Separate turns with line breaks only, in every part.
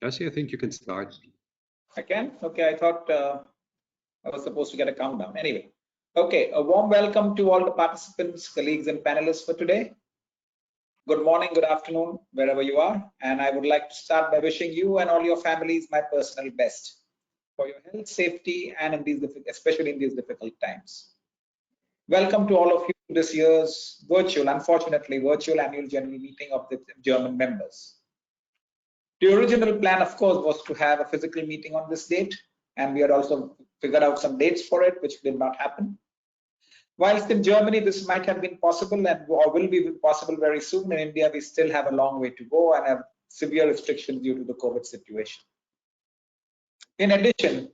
Jesse, I think you can start.
I can? Okay, I thought I was supposed to get a countdown. Anyway, okay, a warm welcome to all the participants, colleagues, and panelists for today. Good morning, good afternoon, wherever you are. And I would like to start by wishing you and all your families my personal best for your health, safety, and in these, especially in these difficult times. Welcome to all of you to this year's unfortunately virtual annual general meeting of the German members. The original plan, of course, was to have a physical meeting on this date, and we had also figured out some dates for it, which did not happen. Whilst in Germany, this might have been possible or will be possible very soon, in India, we still have a long way to go and have severe restrictions due to the COVID situation. In addition,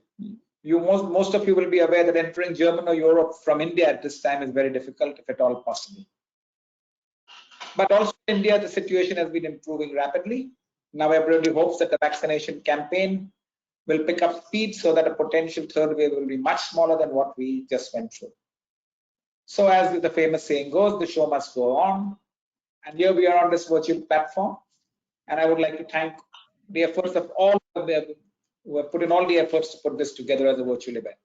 most of you will be aware that entering Germany or Europe from India at this time is very difficult, if at all possible. But also in India, the situation has been improving rapidly. Now everybody hopes that the vaccination campaign will pick up speed so that a potential third wave will be much smaller than what we just went through. So as the famous saying goes, the show must go on. And here we are on this virtual platform. And I would like to thank the efforts of all of them who have put in all the efforts to put this together as a virtual event.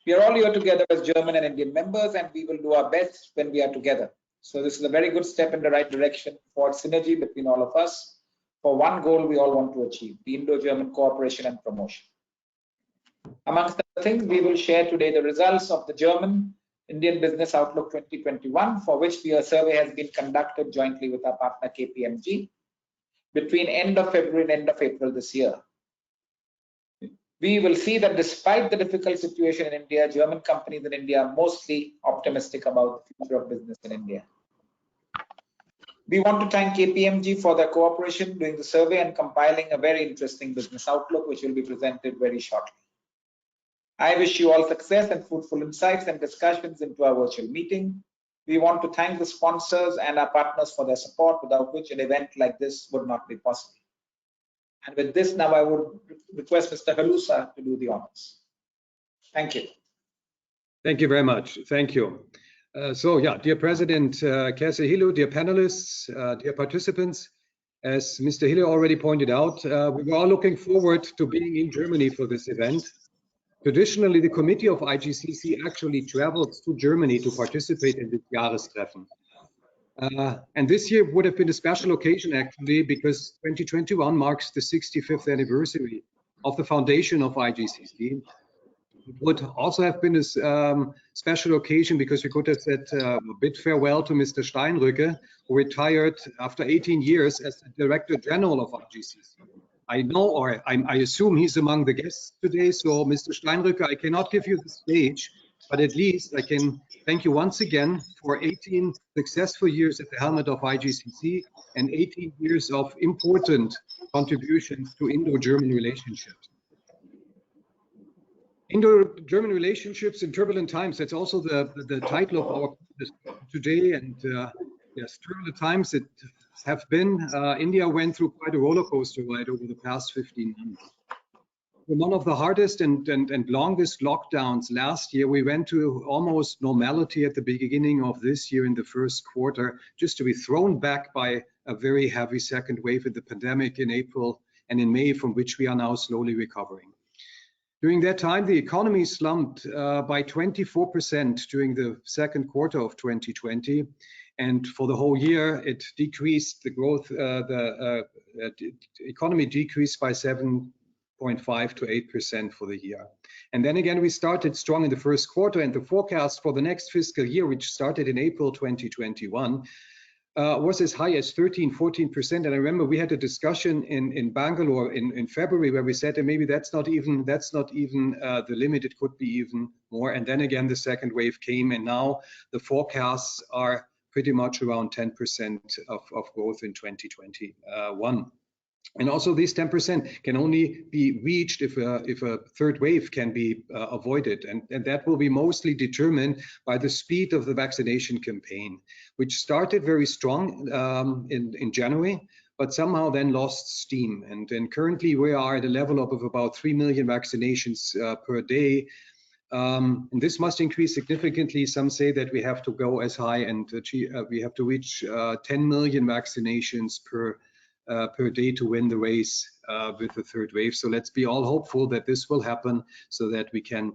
We are all here together as German and Indian members, and we will do our best when we are together. So this is a very good step in the right direction for synergy between all of us for one goal we all want to achieve, the Indo-German cooperation and promotion. Amongst other things, we will share today the results of the German Indian Business Outlook 2021, for which the survey has been conducted jointly with our partner KPMG between end of February and end of April this year. We will see that despite the difficult situation in India, German companies in India are mostly optimistic about the future of business in India. We want to thank KPMG for their cooperation during the survey and compiling a very interesting business outlook, which will be presented very shortly. I wish you all success and fruitful insights and discussions into our virtual meeting. We want to thank the sponsors and our partners for their support, without which an event like this would not be possible. And with this, now I would request Mr. Halusa to do the honors. Thank you.
Thank you very much. Thank you. Dear President Kese Hillu, dear panelists, dear participants, as Mr. Hillu already pointed out, we were all looking forward to being in Germany for this event. Traditionally, the committee of IGCC actually travels to Germany to participate in the Jahrestreffen. And this year would have been a special occasion actually, because 2021 marks the 65th anniversary of the foundation of IGCC. It would also have been a special occasion because we could have said a bit farewell to Mr. Steinrücke, who retired after 18 years as the Director General of IGCC. I know, or I assume he's among the guests today. So Mr. Steinrücke, I cannot give you the stage, but at least I can thank you once again for 18 successful years at the helmet of IGCC and 18 years of important contributions to Indo-German relationships. Indo-German relationships in turbulent times, that's also the title of our today. And yes, turbulent times it have been. India went through quite a roller coaster ride over the past 15 months. One of the hardest and longest lockdowns last year, we went to almost normality at the beginning of this year in the first quarter, just to be thrown back by a very heavy second wave of the pandemic in April and in May, from which we are now slowly recovering. During that time, the economy slumped by 24% during the second quarter of 2020. And for the whole year, it decreased, the growth, the economy decreased by 7.5 to 8% for the year. And then again, we started strong in the first quarter, and the forecast for the next fiscal year, which started in April 2021, was as high as 13–14%. And I remember we had a discussion in Bangalore in February where we said that maybe that's not even the limit, it could be even more. And then again, the second wave came, and now the forecasts are pretty much around 10% of growth in 2021. And also these 10% can only be reached if a third wave can be avoided. And that will be mostly determined by the speed of the vaccination campaign, which started very strong in January, but somehow then lost steam. And currently we are at a level of about 3 million vaccinations per day. And this must increase significantly. Some say that we have to go as high and we have to reach 10 million vaccinations per per day to win the race with the third wave. So let's be all hopeful that this will happen so that we can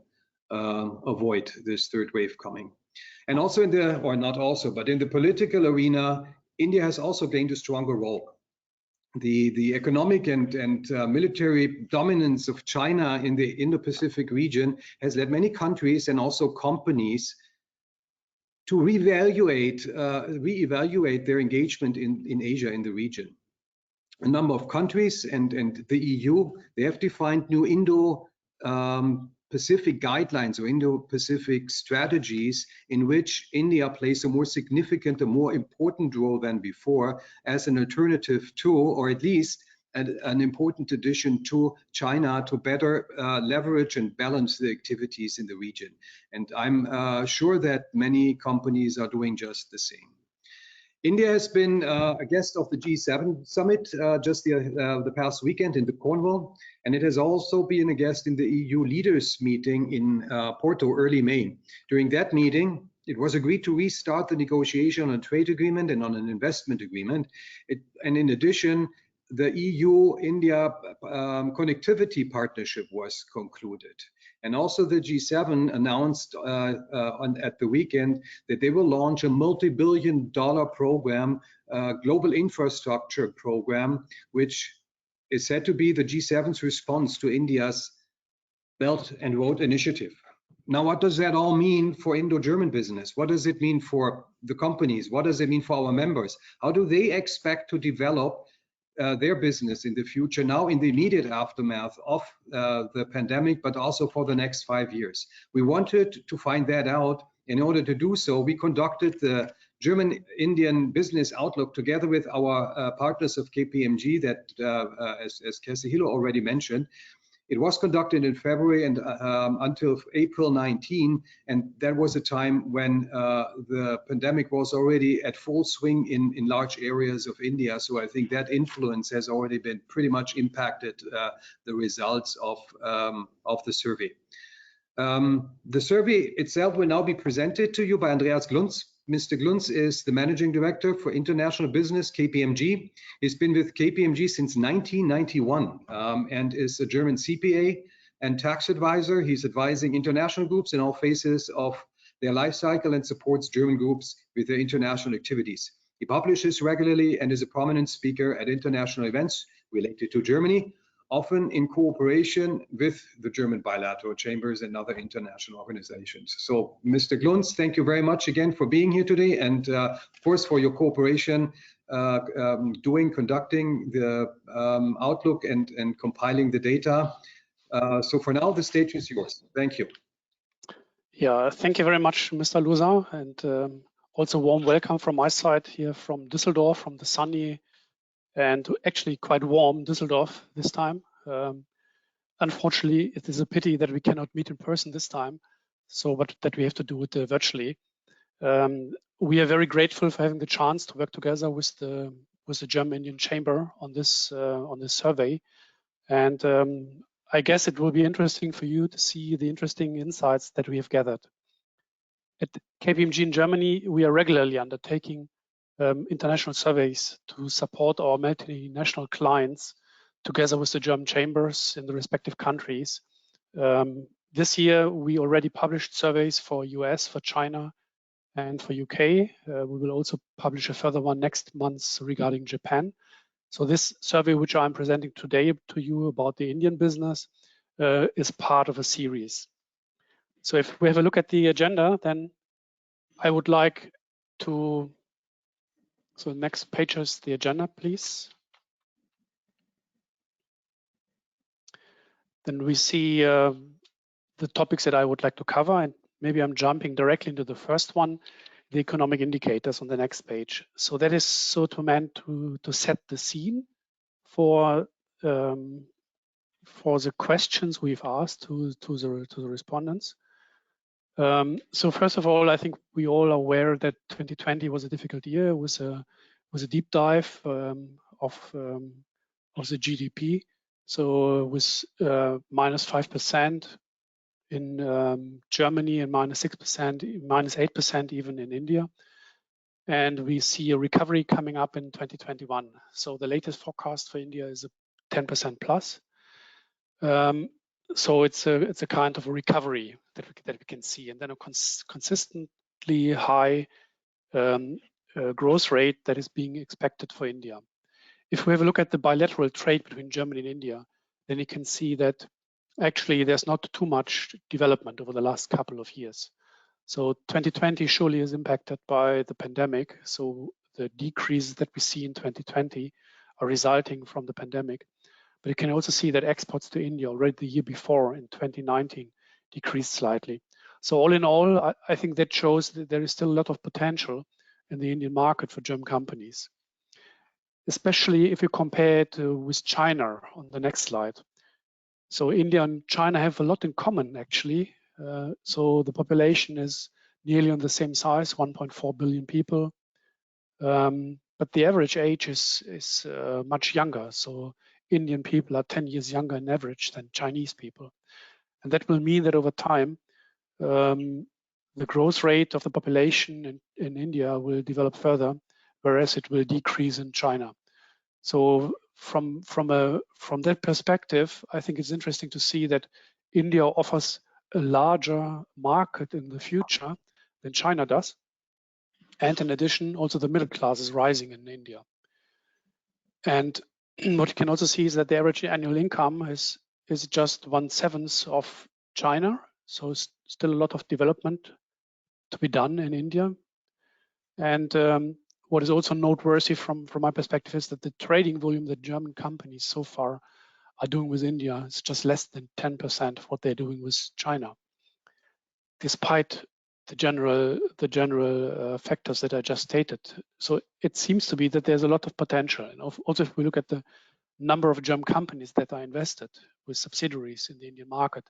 avoid this third wave coming. And also in the, or not also, but in the political arena, India has also gained a stronger role. The economic and military dominance of China in the Indo-Pacific region has led many countries and also companies to reevaluate their engagement in Asia, in the region. A number of countries and the EU, they have defined new Indo-Pacific guidelines or Indo-Pacific strategies in which India plays a more significant, a more important role than before as an alternative to, or at least an important addition to China to better leverage and balance the activities in the region. And I'm sure that many companies are doing just the same. India has been a guest of the G7 summit just the past weekend in the Cornwall, and it has also been a guest in the EU leaders meeting in Porto early May. During that meeting, it was agreed to restart the negotiation on a trade agreement and on an investment agreement. And in addition, the EU-India connectivity partnership was concluded. And also the G7 announced at the weekend that they will launch a multi-billion-dollar program, global infrastructure program, which is said to be the G7's response to India's Belt and Road Initiative. Now, what does that all mean for Indo-German business? What does it mean for the companies? What does it mean for our members? How do they expect to develop their business in the future, now in the immediate aftermath of the pandemic, but also for the next 5 years? We wanted to find that out. In order to do so, we conducted the German-Indian Business Outlook together with our partners of KPMG that, as Kazuhiro already mentioned. It was conducted in February and until April 19, and that was a time when the pandemic was already at full swing in large areas of India. So I think that influence has already been pretty much impacted the results of the survey. The survey itself will now be presented to you by Andreas Glunz. Mr. Glunz is the Managing Director for International Business, KPMG. He's been with KPMG since 1991 and is a German CPA and tax advisor. He's advising international groups in all phases of their life cycle and supports German groups with their international activities. He publishes regularly and is a prominent speaker at international events related to Germany, often in cooperation with the German bilateral chambers and other international organizations. So, Mr. Glunz, thank you very much again for being here today, and of course for your cooperation conducting the outlook and compiling the data. So for now, the stage is yours. Thank you.
Yeah, thank you very much, Mr. Loser, and also warm welcome from my side here from Düsseldorf, from the sunny and actually quite warm Düsseldorf this time. Unfortunately, it is a pity that we cannot meet in person this time, so but that we have to do it virtually. We are very grateful for having the chance to work together with the German-Indian Chamber on this survey, and I guess it will be interesting for you to see the interesting insights that we have gathered. At KPMG in Germany, we are regularly undertaking international surveys to support our multinational clients together with the German chambers in the respective countries. This year, we already published surveys for US, for China, and for UK. We will also publish a further one next month regarding Japan. So this survey, which I'm presenting today to you about the Indian business, is part of a series. So if we have a look at the agenda, then I would like to, so next page is the agenda, please. Then we see the topics that I would like to cover, and maybe I'm jumping directly into the first one, the economic indicators on the next page. So that is sort of meant to set the scene for the questions we've asked to the respondents. So first of all, I think we all are aware that 2020 was a difficult year. It was a deep dive of the GDP. So it was -5% in Germany and -6%, -8% even in India. and we see a recovery coming up in 2021. So the latest forecast for India is a 10% plus. So it's a kind of a recovery that we can see, and then a consistently high growth rate that is being expected for India. If we have a look at the bilateral trade between Germany and India, then you can see that actually there's not too much development over the last couple of years. So 2020 surely is impacted by the pandemic. So the decreases that we see in 2020 are resulting from the pandemic. But you can also see that exports to India already the year before in 2019 decreased slightly. So all in all, I think that shows that there is still a lot of potential in the Indian market for German companies, especially if you compare it with China on the next slide. So India and China have a lot in common, actually. So the population is nearly on the same size, 1.4 billion people. But the average age is much younger. So Indian people are 10 years younger on average than Chinese people. And that will mean that over time, the growth rate of the population in India will develop further, whereas it will decrease in China. So from that perspective, I think it's interesting to see that India offers a larger market in the future than China does. And in addition, also the middle class is rising in India. And what you can also see is that the average annual income is just 1/7 of China. So it's still a lot of development to be done in India. And what is also noteworthy from my perspective is that the trading volume that German companies so far are doing with India is just less than 10% of what they're doing with China, despite the general factors that I just stated. So it seems to be that there's a lot of potential. And also, if we look at the number of German companies that are invested with subsidiaries in the Indian market,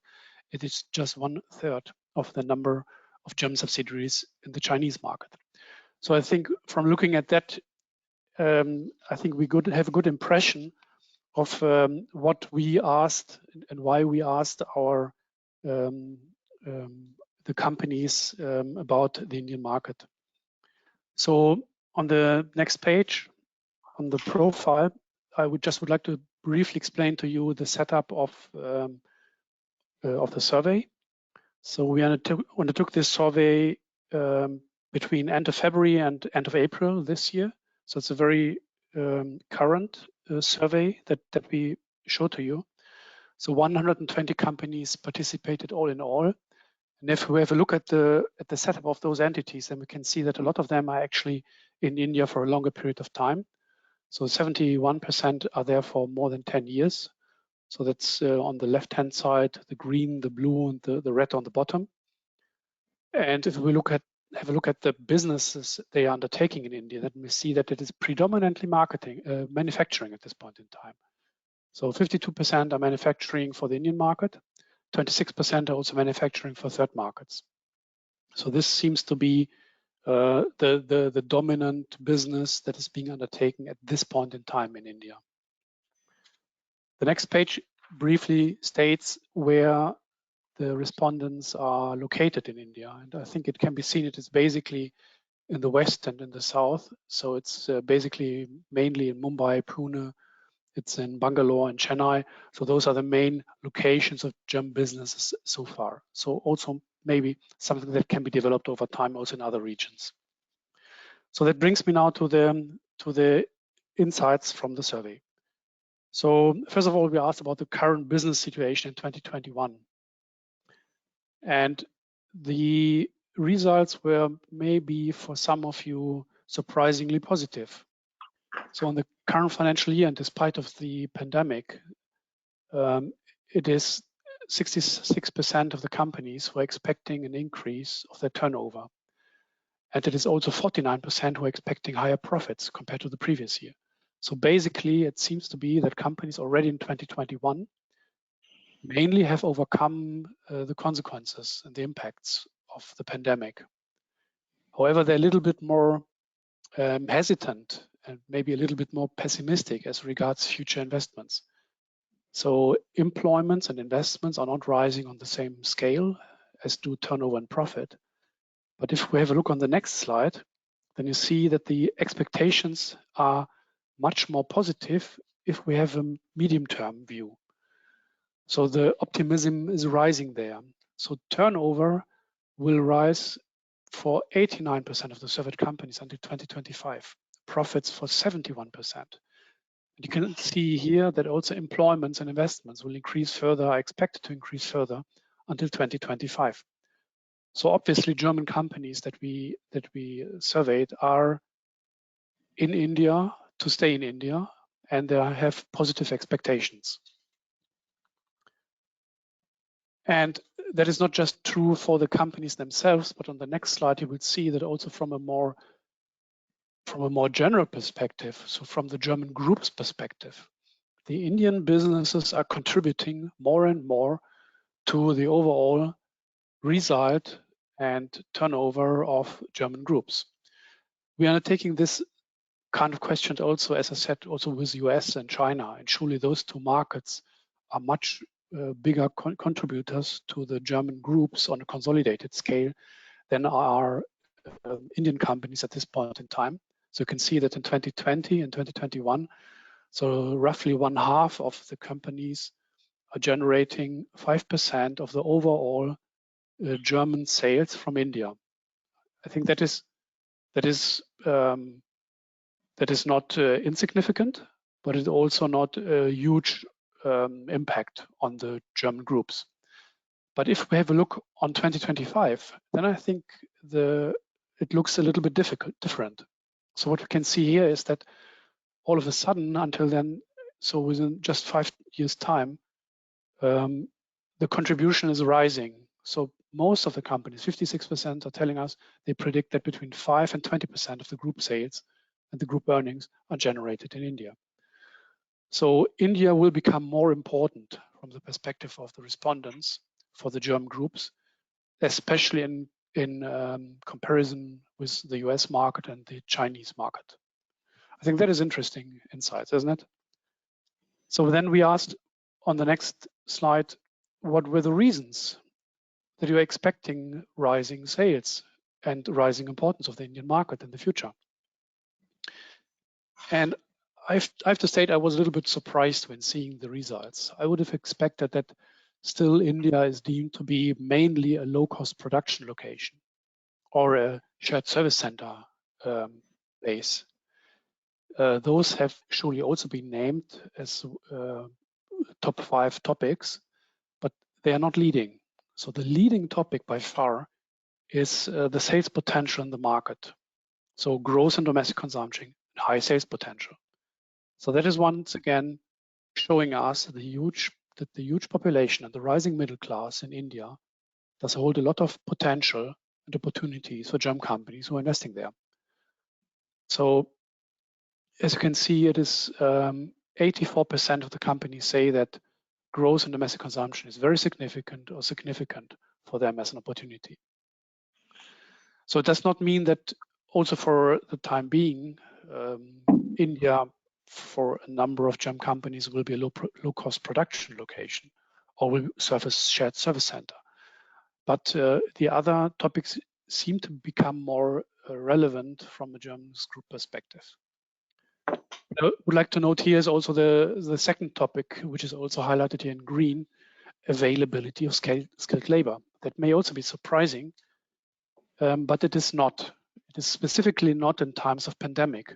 it is just 1/3 of the number of German subsidiaries in the Chinese market. So I think from looking at that, I think we have a good impression of what we asked and why we asked our the companies about the Indian market. So on the next page, on the profile, I would like to briefly explain to you the setup of the survey. So we undertook this survey between end of February and end of April this year. So it's a very current survey that we show to you. So 120 companies participated all in all. And if we have a look at the setup of those entities, then we can see that a lot of them are actually in India for a longer period of time. So 71% are there for more than 10 years. So that's on the left-hand side, the green, the blue, and the red on the bottom. And if we have a look at the businesses they are undertaking in India, then we see that it is predominantly manufacturing at this point in time. So 52% are manufacturing for the Indian market, 26% are also manufacturing for third markets. So this seems to be the dominant business that is being undertaken at this point in time in India. The next page briefly states where the respondents are located in India. And I think it can be seen it is basically in the west and in the south. So it's basically mainly in Mumbai, Pune, it's in Bangalore and Chennai. So those are the main locations of German businesses so far. So also maybe something that can be developed over time also in other regions. So that brings me now to the insights from the survey. So first of all, we asked about the current business situation in 2021. And the results were maybe for some of you surprisingly positive. So in the current financial year, and despite of the pandemic, it is 66% of the companies who are expecting an increase of their turnover. And it is also 49% who are expecting higher profits compared to the previous year. So basically, it seems to be that companies already in 2021 mainly have overcome the consequences and the impacts of the pandemic. However, they're a little bit more hesitant and maybe a little bit more pessimistic as regards future investments. So employments and investments are not rising on the same scale as do turnover and profit. But if we have a look on the next slide, then you see that the expectations are much more positive if we have a medium-term view. So the optimism is rising there. So turnover will rise for 89% of the surveyed companies until 2025, profits for 71%. You can see here that also employments and investments will increase further, are expected to increase further until 2025. So obviously German companies that we surveyed are in India to stay in India, and they have positive expectations. And that is not just true for the companies themselves, but on the next slide you will see that also from a more general perspective, so from the German group's perspective, the Indian businesses are contributing more and more to the overall result and turnover of German groups. We are taking this kind of question also, as I said, also with US and China, and surely those two markets are much bigger contributors to the German groups on a consolidated scale than are Indian companies at this point in time. So you can see that in 2020 and 2021, so roughly 1/2 of the companies are generating 5% of the overall German sales from India. I think that is not insignificant, but it's also not a huge impact on the German groups. But if we have a look on 2025, then I think it looks a little bit different. So what we can see here is that all of a sudden, until then, so within just 5 years' time, the contribution is rising. So most of the companies, 56%, are telling us they predict that between 5 and 20% of the group sales and the group earnings are generated in India. So India will become more important from the perspective of the respondents for the German groups, especially in comparison with the US market and the Chinese market. I think that is interesting insights, isn't it? So then we asked on the next slide, what were the reasons that you're expecting rising sales and rising importance of the Indian market in the future? And I have to state I was a little bit surprised when seeing the results. I would have expected that still India is deemed to be mainly a low-cost production location or a shared service center base. Those have surely also been named as top 5 topics, but they are not leading. So the leading topic by far is the sales potential in the market. So growth in domestic consumption, high sales potential. So that is once again showing us that the huge population and the rising middle class in India does hold a lot of potential and opportunities for German companies who are investing there. So as you can see, it is 84% of the companies say that growth in domestic consumption is very significant or significant for them as an opportunity. So it does not mean that also for the time being, India, for a number of German companies, will be a low-cost production location or will serve as shared service center. But the other topics seem to become more relevant from a German group perspective. What I would like to note here is also the second topic, which is also highlighted here in green, availability of skilled labor. That may also be surprising, but it is not. It is specifically not in times of pandemic,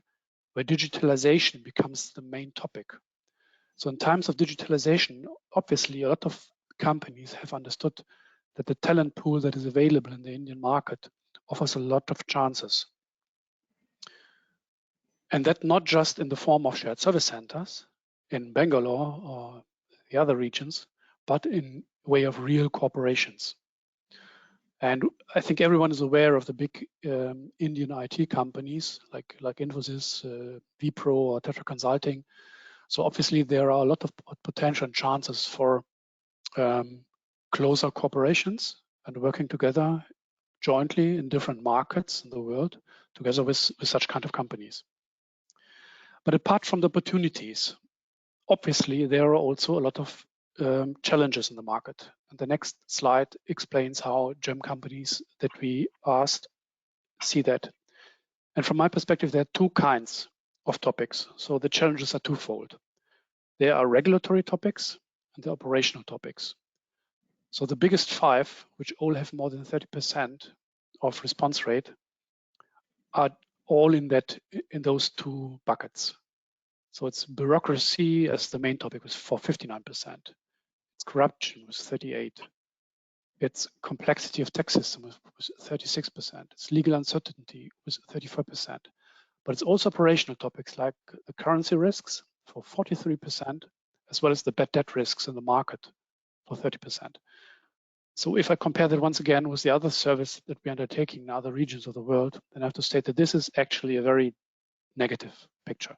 where digitalization becomes the main topic. So in times of digitalization, obviously a lot of companies have understood that the talent pool that is available in the Indian market offers a lot of chances. And that not just in the form of shared service centers in Bangalore or the other regions, but in way of real corporations. And I think everyone is aware of the big Indian IT companies like Infosys, Wipro, or Tata Consulting. So obviously there are a lot of potential and chances for closer corporations and working together jointly in different markets in the world together with such kind of companies. But apart from the opportunities, obviously there are also a lot of challenges in the market. And the next slide explains how German companies that we asked see that. And from my perspective, there are two kinds of topics. So the challenges are twofold. There are regulatory topics and the operational topics. So the biggest five, which all have more than 30% of response rate, are all in those two buckets. So it's bureaucracy as the main topic was for 59%. It's corruption was 38%. It's complexity of tax system was 36%. It's legal uncertainty was 34%. But it's also operational topics like the currency risks for 43%, as well as the bad debt risks in the market for 30%. So if I compare that once again with the other service that we're undertaking in other regions of the world, then I have to state that this is actually a very negative picture.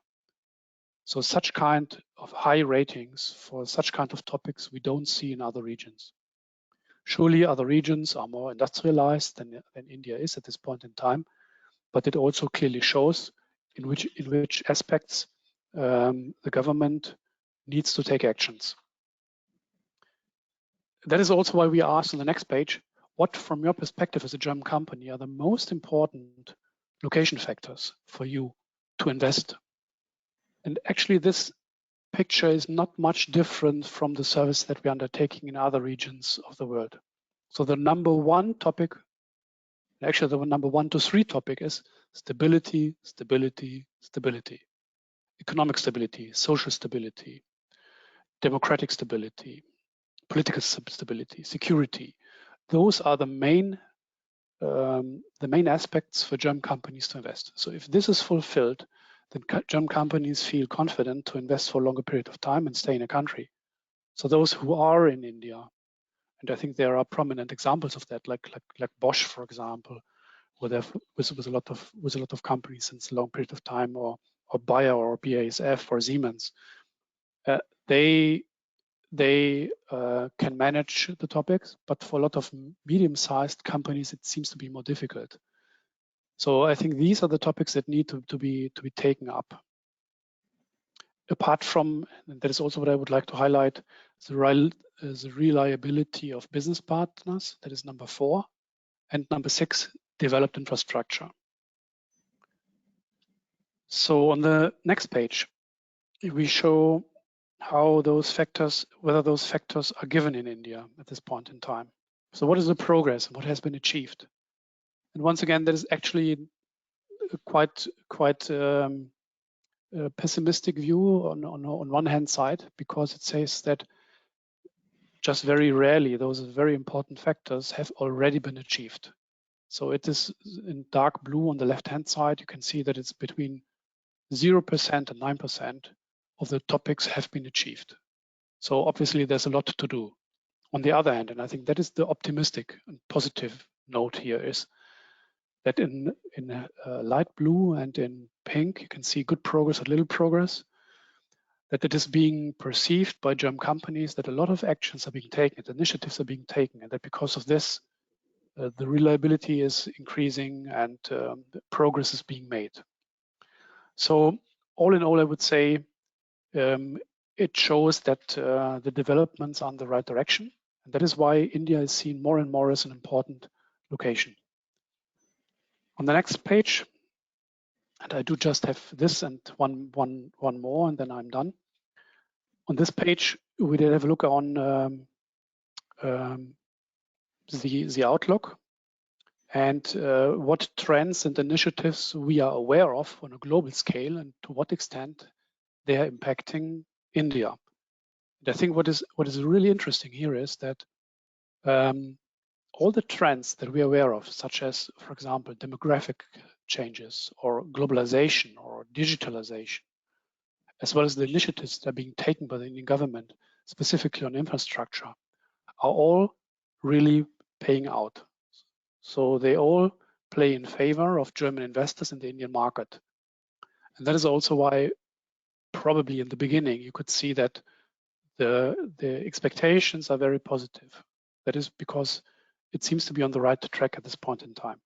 So such kind of high ratings for such kind of topics we don't see in other regions. Surely other regions are more industrialized than India is at this point in time, but it also clearly shows in which aspects the government needs to take actions. That is also why we asked on the next page, what from your perspective as a German company are the most important location factors for you to invest? And actually this picture is not much different from the service that we're undertaking in other regions of the world. So the number one topic, actually the number 1 to 3 topic is stability, stability, stability. Economic stability, social stability, democratic stability, political stability, security. Those are the main aspects for German companies to invest. So if this is fulfilled, then German companies feel confident to invest for a longer period of time and stay in a country. So those who are in India, and I think there are prominent examples of that, like Bosch, for example, where they've with a lot of companies since a long period of time, or Bayer or BASF or Siemens, they can manage the topics, but for a lot of medium-sized companies, it seems to be more difficult. So I think these are the topics that need to be taken up. Apart from, and that is also what I would like to highlight, the reliability of business partners, that is number 4, and number 6, developed infrastructure. So on the next page, we show how those factors, whether those factors are given in India at this point in time. So what is the progress and what has been achieved? And once again, that is actually quite a pessimistic view on one hand side, because it says that just very rarely those very important factors have already been achieved. So it is in dark blue on the left-hand side. You can see that it's between 0% and 9% of the topics have been achieved. So obviously there's a lot to do. On the other hand, and I think that is the optimistic and positive note here, is that in light blue and in pink, you can see good progress, a little progress, that it is being perceived by German companies that a lot of actions are being taken, that initiatives are being taken, and that because of this, the reliability is increasing and progress is being made. So all in all, I would say it shows that the developments are in the right direction. And that is why India is seen more and more as an important location. On the next page, and I do just have this and one more, and then I'm done. On this page, we did have a look on the outlook and what trends and initiatives we are aware of on a global scale and to what extent they are impacting India. And I think what is really interesting here is that all the trends that we are aware of, such as, for example, demographic changes or globalization or digitalization, as well as the initiatives that are being taken by the Indian government, specifically on infrastructure, are all really paying out. So they all play in favor of German investors in the Indian market. And that is also why probably in the beginning you could see that the expectations are very positive. That is because it seems to be on the right track at this point in time.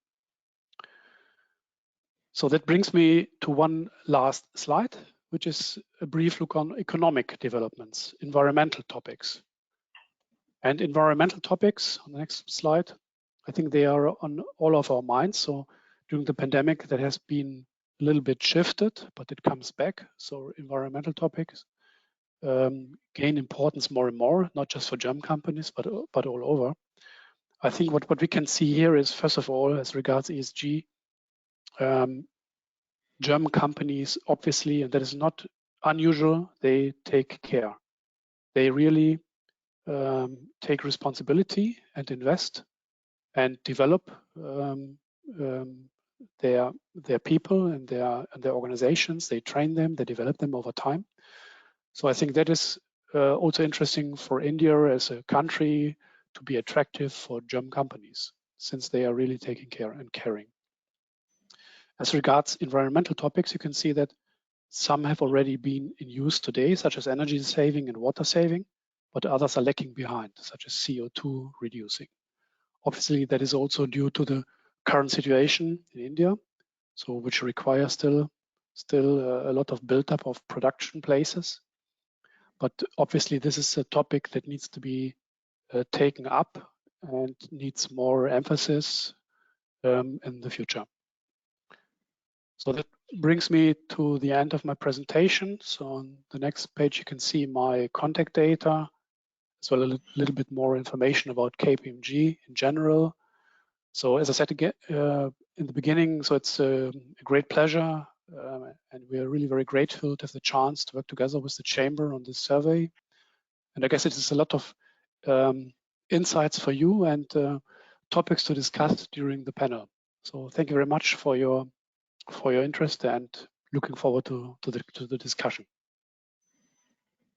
So that brings me to one last slide, which is a brief look on economic developments, environmental topics. And environmental topics, on the next slide, I think they are on all of our minds. So during the pandemic that has been a little bit shifted, but it comes back. So environmental topics gain importance more and more, not just for German companies, but all over. I think what we can see here is, first of all, as regards ESG, German companies, obviously, and that is not unusual, they take care. They really take responsibility and invest and develop their people and their organizations. They train them, they develop them over time. So I think that is also interesting for India as a country to be attractive for German companies, since they are really taking care and caring. As regards environmental topics, you can see that some have already been in use today, such as energy saving and water saving, but others are lacking behind, such as CO2 reducing. Obviously, that is also due to the current situation in India, so which requires still a lot of build-up of production places. But obviously, this is a topic that needs to be taken up and needs more emphasis in the future. So that brings me to the end of my presentation. So on the next page, you can see my contact data, as well as a little bit more information about KPMG in general. So as I said again in the beginning, so it's a great pleasure, and we are really very grateful to have the chance to work together with the Chamber on this survey. And I guess it is a lot of insights for you and topics to discuss during the panel. So thank you very much for your interest, and looking forward to the discussion.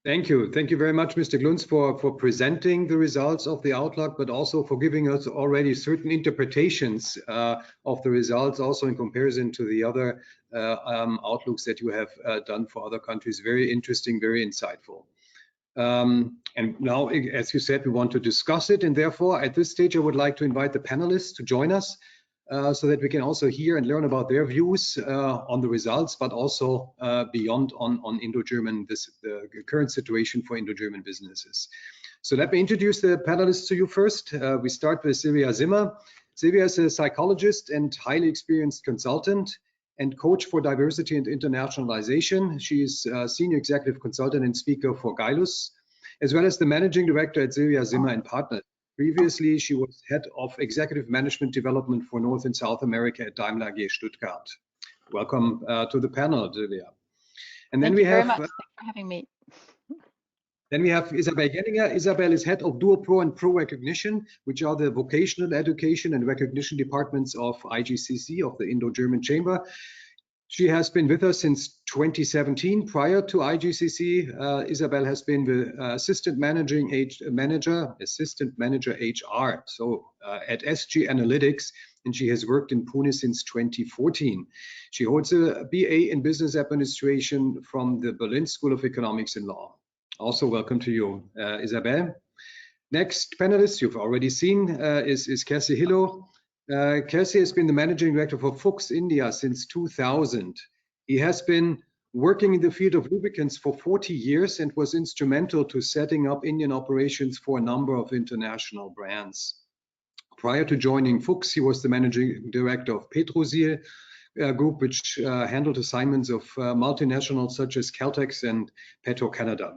Thank you. Thank you very much, Mr. Glunz, for presenting the results of the outlook, but also for giving us already certain interpretations of the results, also in comparison to the other outlooks that you have done for other countries. Very interesting, very insightful. And now, as you said, we want to discuss it. And therefore, at this stage, I would like to invite the panelists to join us so that we can also hear and learn about their views on the results, but also beyond on Indo-German, the current situation for Indo-German businesses. So let me introduce the panelists to you first. We start with Silvia Zimmer. Silvia is a psychologist and highly experienced consultant and coach for diversity and internationalization. She is a senior executive consultant and speaker for Gailus, as well as the managing director at Silvia Zimmer and Partners. Previously, she was head of executive management development for North and South America at Daimler AG Stuttgart. Welcome to the panel, Silvia. And then
Thank you very much. Thanks for having me.
Then we have Isabel Genninger. Isabel is head of Dual Pro and Pro Recognition, which are the vocational education and recognition departments of IGCC, of the Indo-German Chamber. She has been with us since 2017. Prior to IGCC, Isabel has been the assistant manager HR, so at SG Analytics, and she has worked in Pune since 2014. She holds a BA in Business Administration from the Berlin School of Economics and Law. Also, welcome to you, Isabel. Next panelist you've already seen is Kersi Hillo. Kersi has been the managing director for Fuchs India since 2000. He has been working in the field of lubricants for 40 years and was instrumental to setting up Indian operations for a number of international brands. Prior to joining Fuchs, he was the managing director of Petrosil Group, which handled assignments of multinationals such as Caltex and Petro-Canada.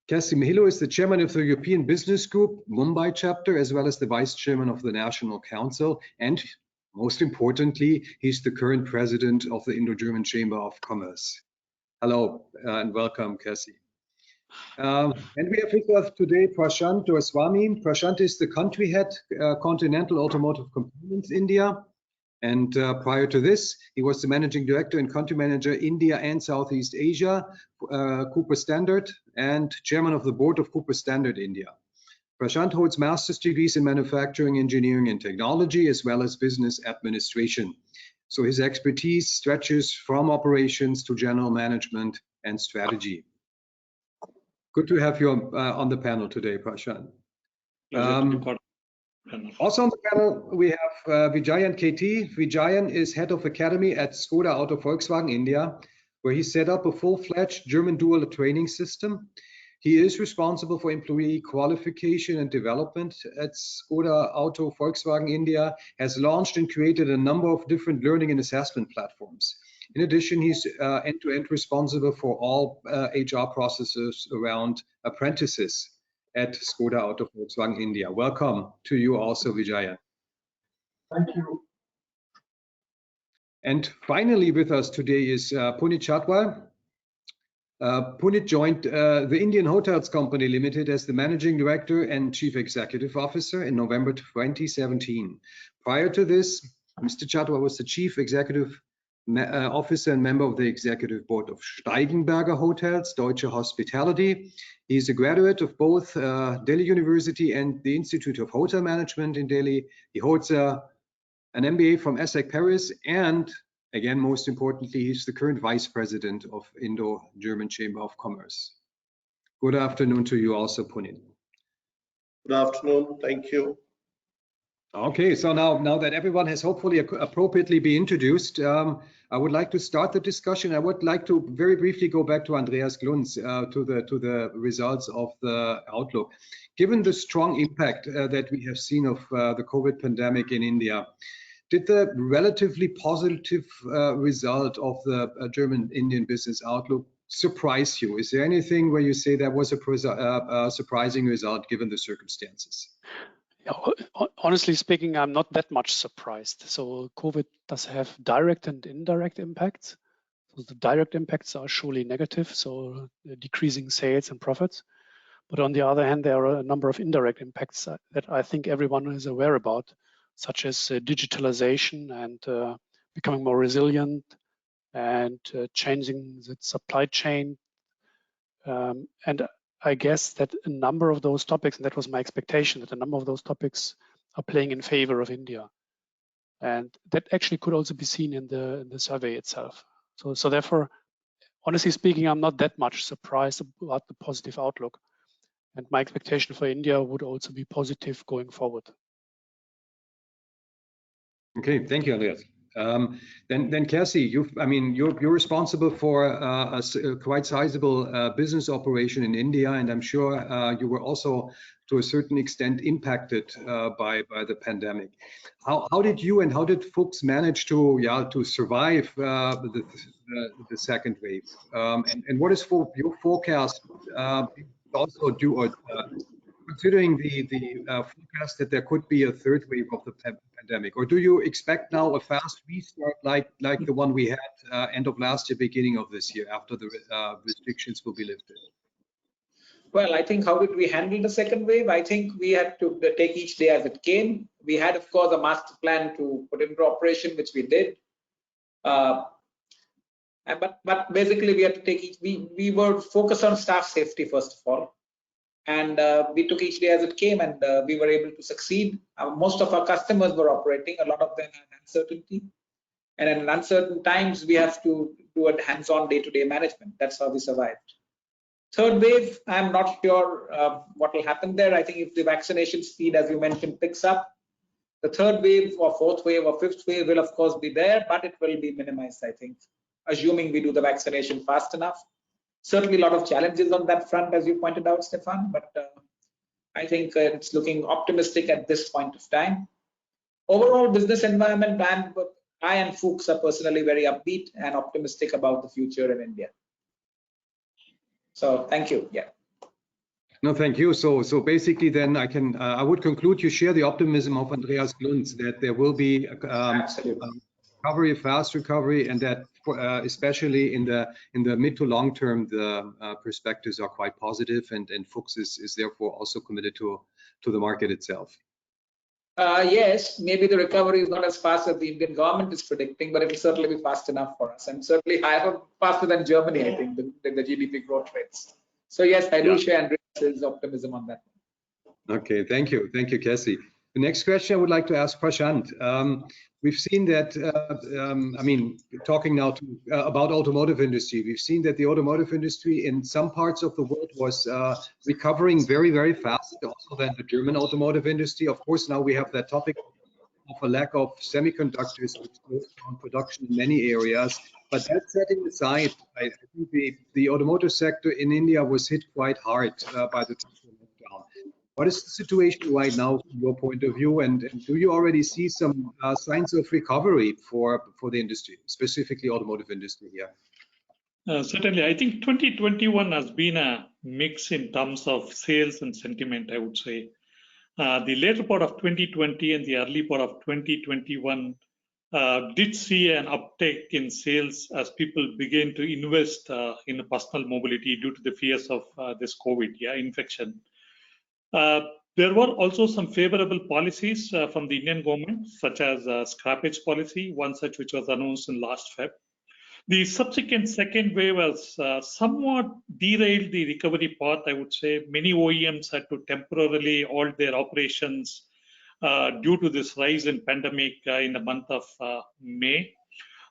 Kersi Hillo is the chairman of the European Business Group, Mumbai chapter, as well as the vice chairman of the National Council. And most importantly, he's the current president of the Indo-German Chamber of Commerce. Hello and welcome, Kersi. And we have with us today Prashant Dorswamy. Prashant is the country head, Continental Automotive Components India. And prior to this, he was the managing director and country manager India and Southeast Asia, Cooper Standard, and chairman of the board of Cooper Standard India. Prashant holds master's degrees in manufacturing, engineering, and technology, as well as business administration. So his expertise stretches from operations to general management and strategy. Good to have you on the panel today, Prashant. Also on the panel, we have Vijayan KT. Vijayan is head of academy at Skoda Auto Volkswagen India, where he set up a full-fledged German dual training system. He is responsible for employee qualification and development at Skoda Auto Volkswagen India, has launched and created a number of different learning and assessment platforms. In addition, he's end-to-end responsible for all HR processes around apprentices at Skoda Auto Volkswagen India. Welcome to you also, Vijaya.
Thank you.
And finally with us today is Punit Chhatwal. Punit joined the Indian Hotels Company Limited as the Managing Director and Chief Executive Officer in November 2017. Prior to this, Mr. Chhatwal was the Chief Executive Officer and member of the Executive Board of Steigenberger Hotels, Deutsche Hospitality. He is a graduate of both Delhi University and the Institute of Hotel Management in Delhi. He holds an MBA from ESSEC Paris, and again, most importantly, he's the current Vice President of Indo-German Chamber of Commerce. Good afternoon to you also, Punit.
Good afternoon. Thank you.
Okay, so now that everyone has hopefully appropriately been introduced, I would like to start the discussion. I would like to very briefly go back to Andreas Glunz to the results of the outlook. Given the strong impact that we have seen of the COVID pandemic in India, did the relatively positive result of the German-Indian business outlook surprise you? Is there anything where you say that was a surprising result given the circumstances?
Yeah, honestly speaking, I'm not that much surprised. So COVID does have direct and indirect impacts. So the direct impacts are surely negative, so decreasing sales and profits. But on the other hand, there are a number of indirect impacts that I think everyone is aware about, such as digitalization and becoming more resilient and changing the supply chain. And I guess that a number of those topics, and that was my expectation, that a number of those topics are playing in favor of India. And that actually could also be seen in the survey itself. So therefore, honestly speaking, I'm not that much surprised about the positive outlook. And my expectation for India would also be positive going forward.
Okay, thank you, Andreas. Then Kersi, you're responsible for a quite sizable business operation in India, and I'm sure you were also, to a certain extent, impacted by the pandemic. How did you and how did Fuchs manage to survive the second wave? And what is for your forecast? Also, considering the forecast that there could be a third wave of the pandemic, or do you expect now a fast restart like the one we had end of last year, beginning of this year, after the restrictions will be lifted?
Well, I think how did we handle the second wave? I think we had to take each day as it came. We had, of course, a master plan to put into operation, which we did. But basically, we had to take we were focused on staff safety first of all, and we took each day as it came, and we were able to succeed. Most of our customers were operating. A lot of them had uncertainty, and in uncertain times, we have to do a hands-on day-to-day management. That's how we survived. Third wave, I'm not sure what will happen there. I think if the vaccination speed, as you mentioned, picks up, the third wave or fourth wave or fifth wave will of course be there, but it will be minimized, I think, assuming we do the vaccination fast enough. Certainly a lot of challenges on that front, as you pointed out, Stefan, but I think it's looking optimistic at this point of time. Overall business environment, I and Fuchs are personally very upbeat and optimistic about the future in India. So thank you. Yeah.
No, thank you. So basically, then I would conclude you share the optimism of Andreas Glunz that there will be recovery, fast recovery, and that especially in the mid to long term, the perspectives are quite positive, and Fuchs is therefore also committed to the market itself.
Yes, maybe the recovery is not as fast as the Indian government is predicting, but it will certainly be fast enough for us, and certainly faster than Germany, I think, the GDP growth rates. So yes, I do share Andreas' optimism on that.
Okay, thank you, Kersi. The next question I would like to ask Prashant. We've seen that, talking now about automotive industry, we've seen that the automotive industry in some parts of the world was recovering very, very fast, also than the German automotive industry. Of course, now we have that topic of a lack of semiconductors, which goes down production in many areas. But that setting aside, I think the automotive sector in India was hit quite hard by the lockdown. What is the situation right now from your point of view, and do you already see some signs of recovery for the industry, specifically automotive industry here?
Certainly, I think 2021 has been a mix in terms of sales and sentiment, I would say. The later part of 2020 and the early part of 2021 did see an uptake in sales as people began to invest in personal mobility due to the fears of this COVID infection. There were also some favorable policies from the Indian government, such as scrappage policy, one such which was announced in last Feb. The subsequent second wave has somewhat derailed the recovery path, I would say. Many OEMs had to temporarily halt their operations due to this rise in pandemic in the month of May.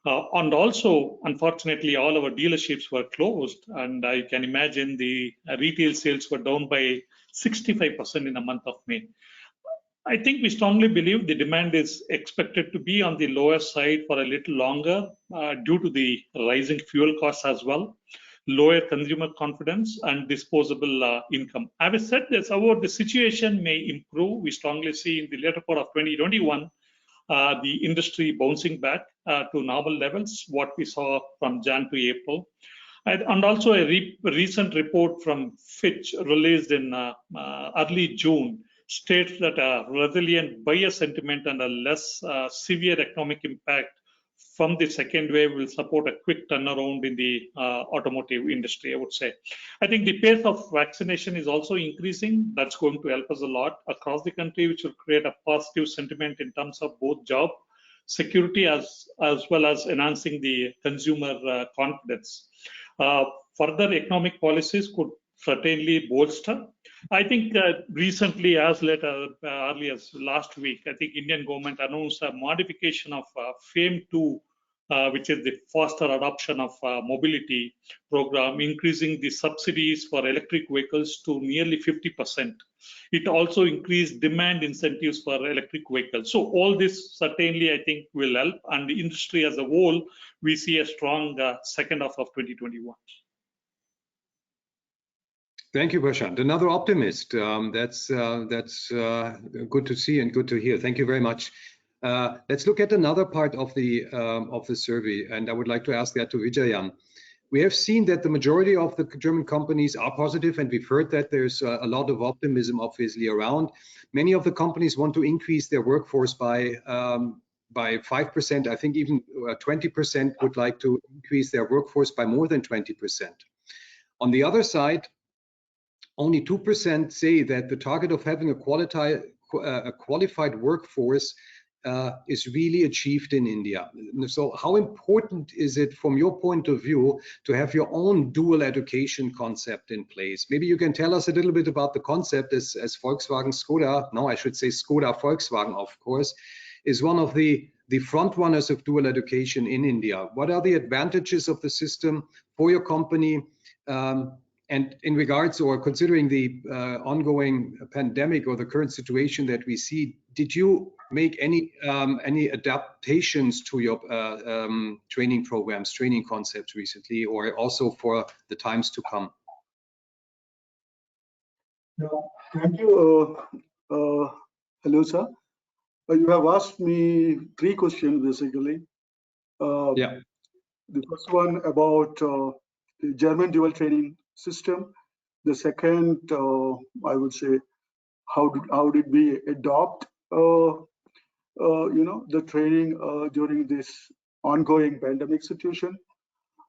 And also, unfortunately, all our dealerships were closed, and I can imagine the retail sales were down by 65% in the month of May. I think we strongly believe the demand is expected to be on the lower side for a little longer due to the rising fuel costs as well, lower consumer confidence, and disposable income. Having said this, however, the situation may improve. We strongly see in the later part of 2021 the industry bouncing back to normal levels, what we saw from Jan to April. And also a recent report from Fitch released in early June states that a resilient buyer sentiment and a less severe economic impact from the second wave will support a quick turnaround in the automotive industry, I would say. I think the pace of vaccination is also increasing. That's going to help us a lot across the country, which will create a positive sentiment in terms of both job security as well as enhancing the consumer confidence. Further economic policies could certainly bolster. I think recently, as early as last week, I think Indian government announced a modification of FAME 2, which is the faster adoption of mobility program, increasing the subsidies for electric vehicles to nearly 50%. It also increased demand incentives for electric vehicles. So all this certainly, I think, will help. And the industry as a whole, we see a strong second half of 2021.
Thank you, Prashant. Another optimist. That's good to see and good to hear. Thank you very much. Let's look at another part of the survey, and I would like to ask that to Vijayan. We have seen that the majority of the German companies are positive, and we've heard that there's a lot of optimism, obviously, around. Many of the companies want to increase their workforce by 5%. I think even 20% would like to increase their workforce by more than 20%. On the other side, only 2% say that the target of having a qualified workforce is really achieved in India. So how important is it from your point of view to have your own dual education concept in place? Maybe you can tell us a little bit about the concept as Volkswagen Skoda, no, I should say Skoda Volkswagen, of course, is one of the front runners of dual education in India. What are the advantages of the system for your company? And in regards or considering the ongoing pandemic or the current situation that we see, did you make any adaptations to your training programs, training concepts recently, or also for the times to come?
No, thank you. Hello, sir. You have asked me 3 questions basically.
Yeah.
The first one about the German dual training system. The second, I would say, how did we adopt, the training during this ongoing pandemic situation.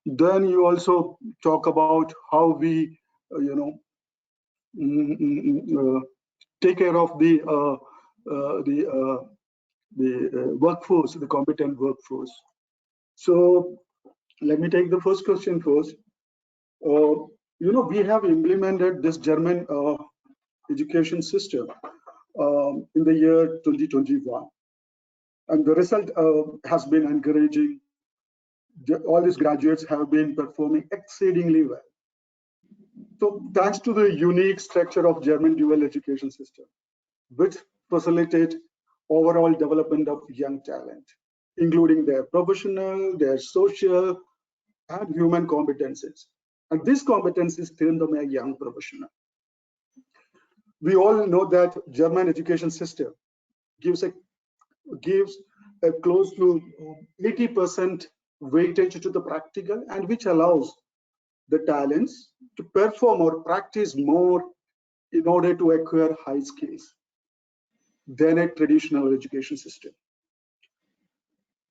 Then you also talk about how we, take care of the workforce, the competent workforce. So let me take the first question first. We have implemented this German education system in the year 2021, and the result has been encouraging. All these graduates have been performing exceedingly well. So thanks to the unique structure of German dual education system, which facilitate overall development of young talent, including their professional, their social, and human competencies. And these competencies turn them a young professional. We all know that German education system gives a close to 80% weightage to the practical, and which allows the talents to perform or practice more in order to acquire high skills than a traditional education system.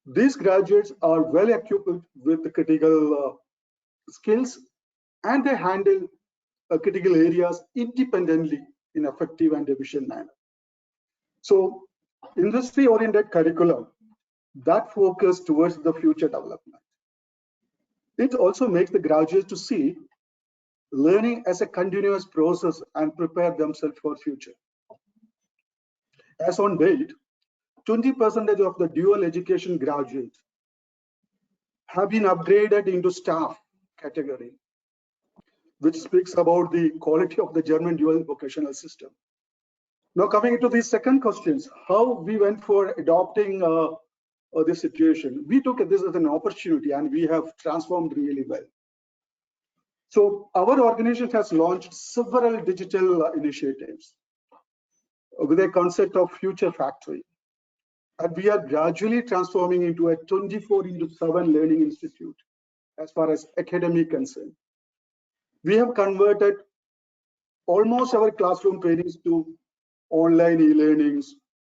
These graduates are well equipped with the critical skills, and they handle critical areas independently in effective and efficient manner. So industry-oriented curriculum that focus towards the future development. It also makes the graduates to see learning as a continuous process and prepare themselves for future. As on date, 20% of the dual education graduates have been upgraded into staff category, which speaks about the quality of the German dual vocational system. Now coming to the second questions, how we went for adopting this situation. We took this as an opportunity and we have transformed really well. So our organization has launched several digital initiatives with a concept of future factory. And we are gradually transforming into a 24/7 learning institute as far as academic concern. We have converted almost our classroom trainings to online e-learnings,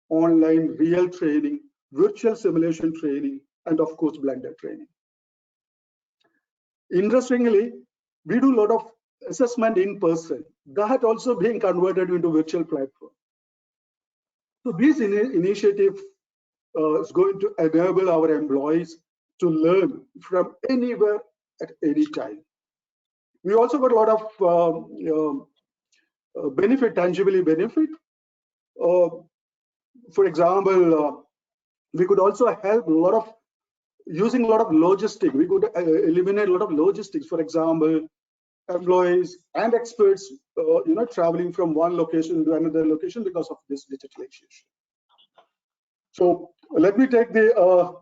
online real training, virtual simulation training, and of course, blended training. Interestingly, we do a lot of assessment in person. That also being converted into virtual platform. So this initiative is going to enable our employees to learn from anywhere at any time. We also got a lot of tangibly benefit. For example, we could also help using a lot of logistics. We could eliminate a lot of logistics. For example, employees and experts, traveling from one location to another location because of this digitalization. So let me take the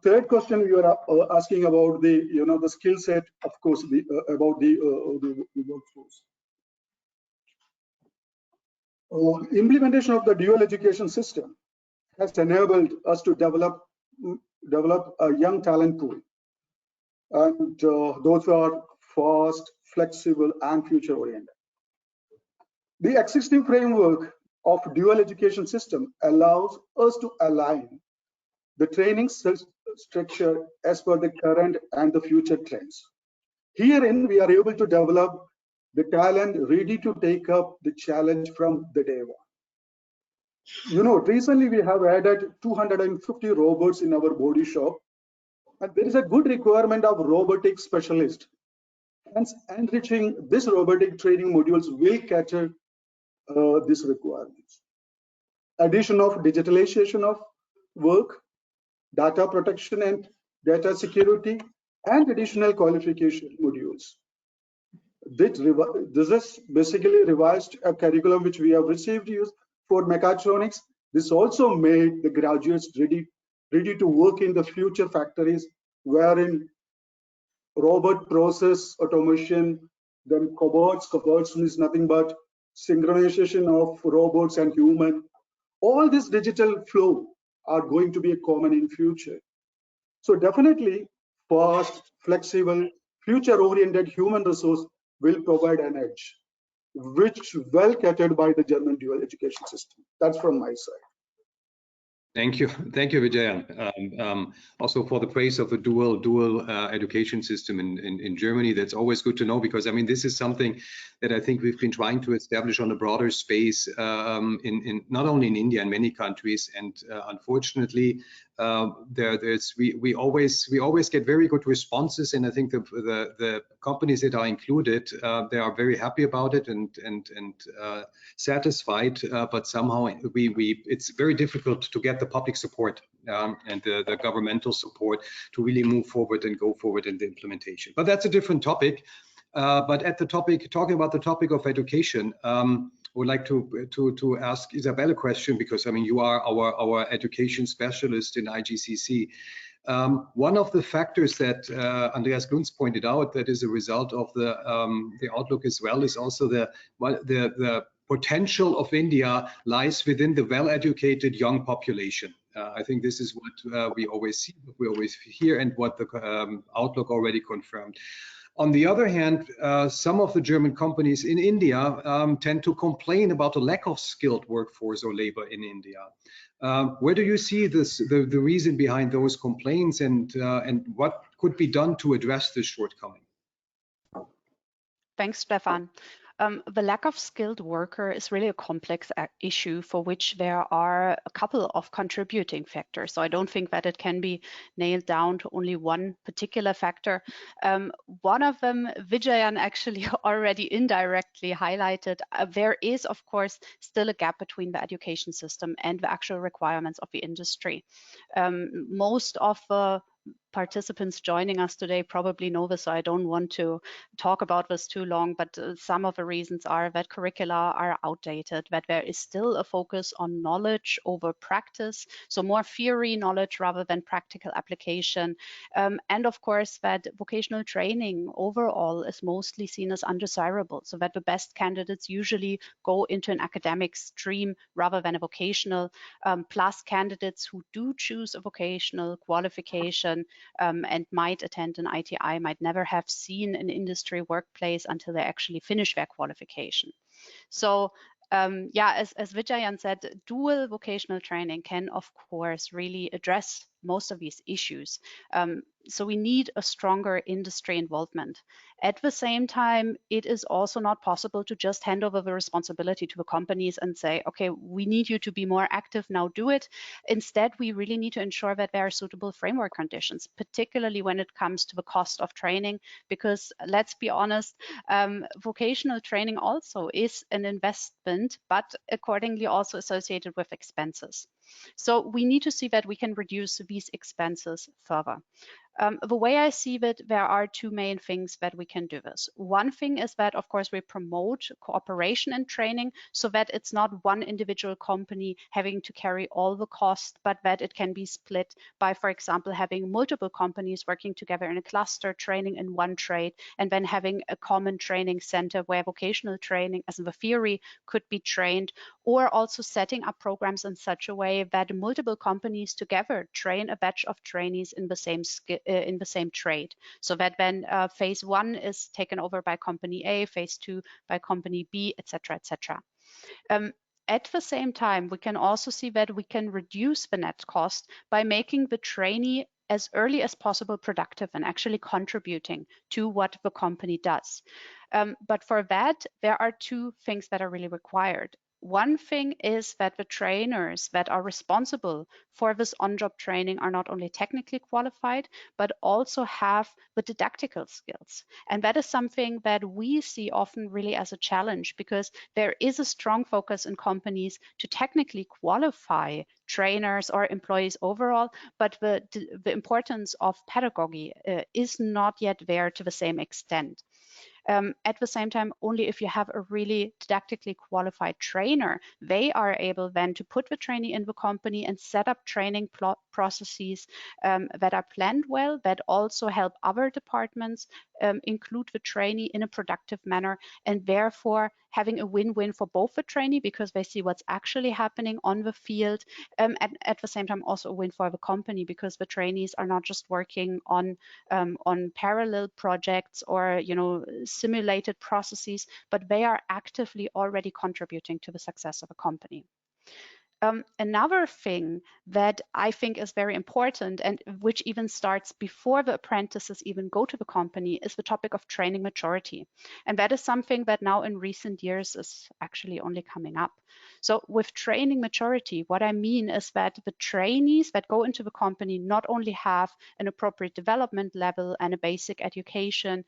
third question you are asking about the skill set. Of course, about the workforce. Implementation of the dual education system has enabled us to develop a young talent pool, and those who are fast, flexible, and future-oriented. The existing framework of dual education system allows us to align the training structure as per the current and the future trends. Herein, we are able to develop the talent ready to take up the challenge from the day one. Recently we have added 250 robots in our body shop, and there is a good requirement of robotic specialists. Hence, enriching this robotic training modules will cater these requirements. Addition of digitalization of work, data protection and data security, and additional qualification modules. This is basically revised a curriculum which we have received use for mechatronics. This also made the graduates ready to work in the future factories, wherein robot process automation, then cobots means nothing but synchronization of robots and human. All this digital flow are going to be common in future. So definitely fast, flexible, future-oriented human resource will provide an edge, which well catered by the German dual education system. That's from my side.
Thank you, Vijay. Also for the praise of a dual education system in Germany. That's always good to know, because I mean this is something that I think we've been trying to establish on a broader space in not only in India, in many countries, and unfortunately we always get very good responses, and I think the companies that are included, they are very happy about it and satisfied, but somehow it's very difficult to get the public support and the governmental support to really move forward and go forward in the implementation. But that's a different topic. But at the topic, talking about the topic of education, I would like to ask Isabel a question, because I mean you are our education specialist in IGCC. One of the factors that Andreas Glunz pointed out that is a result of the outlook as well is also the potential of India lies within the well-educated young population. I think this is what we always see, we always hear, and what the outlook already confirmed. On the other hand, some of the German companies in India tend to complain about the lack of skilled workforce or labor in India. Where do you see this, the reason behind those complaints, and what could be done to address this shortcoming?
Thanks, Stefan. The lack of skilled worker is really a complex issue for which there are a couple of contributing factors. So I don't think that it can be nailed down to only one particular factor. One of them, Vijayan actually already indirectly highlighted. There is, of course, still a gap between the education system and the actual requirements of the industry. Most of the participants joining us today probably know this, so I don't want to talk about this too long, but some of the reasons are that curricula are outdated, that there is still a focus on knowledge over practice, so more theory knowledge rather than practical application, and of course that vocational training overall is mostly seen as undesirable, so that the best candidates usually go into an academic stream rather than a vocational, plus candidates who do choose a vocational qualification and might attend an ITI might never have seen an industry workplace until they actually finish their qualification. So yeah, as Vijayan said, dual vocational training can, of course, really address most of these issues. So we need a stronger industry involvement. At the same time, it is also not possible to just hand over the responsibility to the companies and say, okay, we need you to be more active, now do it. Instead, we really need to ensure that there are suitable framework conditions, particularly when it comes to the cost of training, because let's be honest, vocational training also is an investment, but accordingly also associated with expenses. So we need to see that we can reduce these expenses further. The way I see it, there are two main things that we can do this. One thing is that, of course, we promote cooperation and training so that it's not one individual company having to carry all the cost, but that it can be split by, for example, having multiple companies working together in a cluster, training in one trade, and then having a common training center where vocational training, as in the theory, could be trained, or also setting up programs in such a way that multiple companies together train a batch of trainees in the same trade, so that then phase one is taken over by company A, phase two by company B, etc., etc. At the same time, we can also see that we can reduce the net cost by making the trainee as early as possible productive and actually contributing to what the company does. But for that, there are two things that are really required. One thing is that the trainers that are responsible for this on-job training are not only technically qualified, but also have the didactical skills. And that is something that we see often really as a challenge, because there is a strong focus in companies to technically qualify trainers or employees overall, but the importance of pedagogy is not yet there to the same extent. At the same time, only if you have a really didactically qualified trainer, they are able then to put the trainee in the company and set up training processes that are planned well, that also help other departments include the trainee in a productive manner, and therefore having a win-win for both the trainee because they see what's actually happening on the field, and at the same time also a win for the company because the trainees are not just working on parallel projects or simulated processes, but they are actively already contributing to the success of a company. Another thing that I think is very important and which even starts before the apprentices even go to the company is the topic of training maturity. And that is something that now in recent years is actually only coming up. So with training maturity, what I mean is that the trainees that go into the company not only have an appropriate development level and a basic education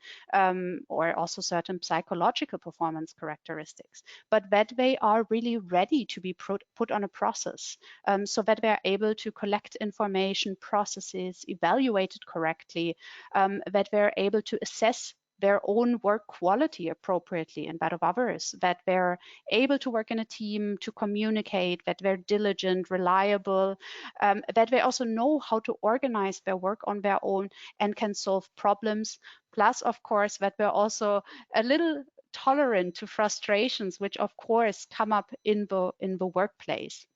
or also certain psychological performance characteristics, but that they are really ready to be put on a process so that they're able to collect information, processes, evaluate it correctly, that they're able to assess their own work quality appropriately in that of others, that they're able to work in a team, to communicate, that they're diligent, reliable, that they also know how to organize their work on their own and can solve problems. Plus, of course, that they're also a little tolerant to frustrations, which of course come up in the workplace.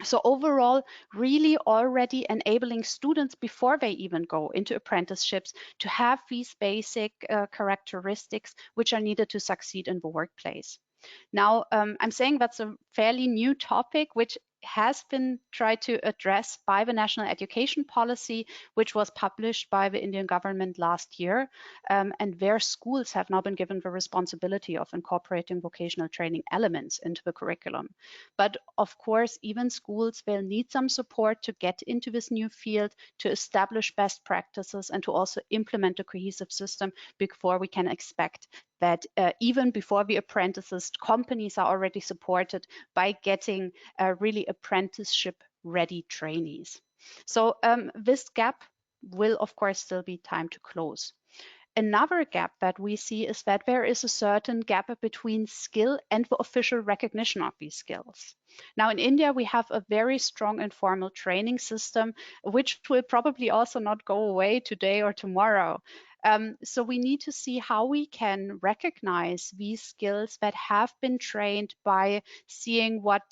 So overall, really already enabling students before they even go into apprenticeships to have these basic characteristics which are needed to succeed in the workplace. Now, I'm saying that's a fairly new topic, which has been tried to address by the National Education Policy, which was published by the Indian government last year. And their schools have now been given the responsibility of incorporating vocational training elements into the curriculum. But of course, even schools will need some support to get into this new field, to establish best practices, and to also implement a cohesive system before we can expect that even before the apprentices, companies are already supported by getting really apprenticeship ready trainees. So this gap will of course still be time to close. Another gap that we see is that there is a certain gap between skill and the official recognition of these skills. Now in India, we have a very strong informal training system, which will probably also not go away today or tomorrow. So we need to see how we can recognize these skills that have been trained by seeing what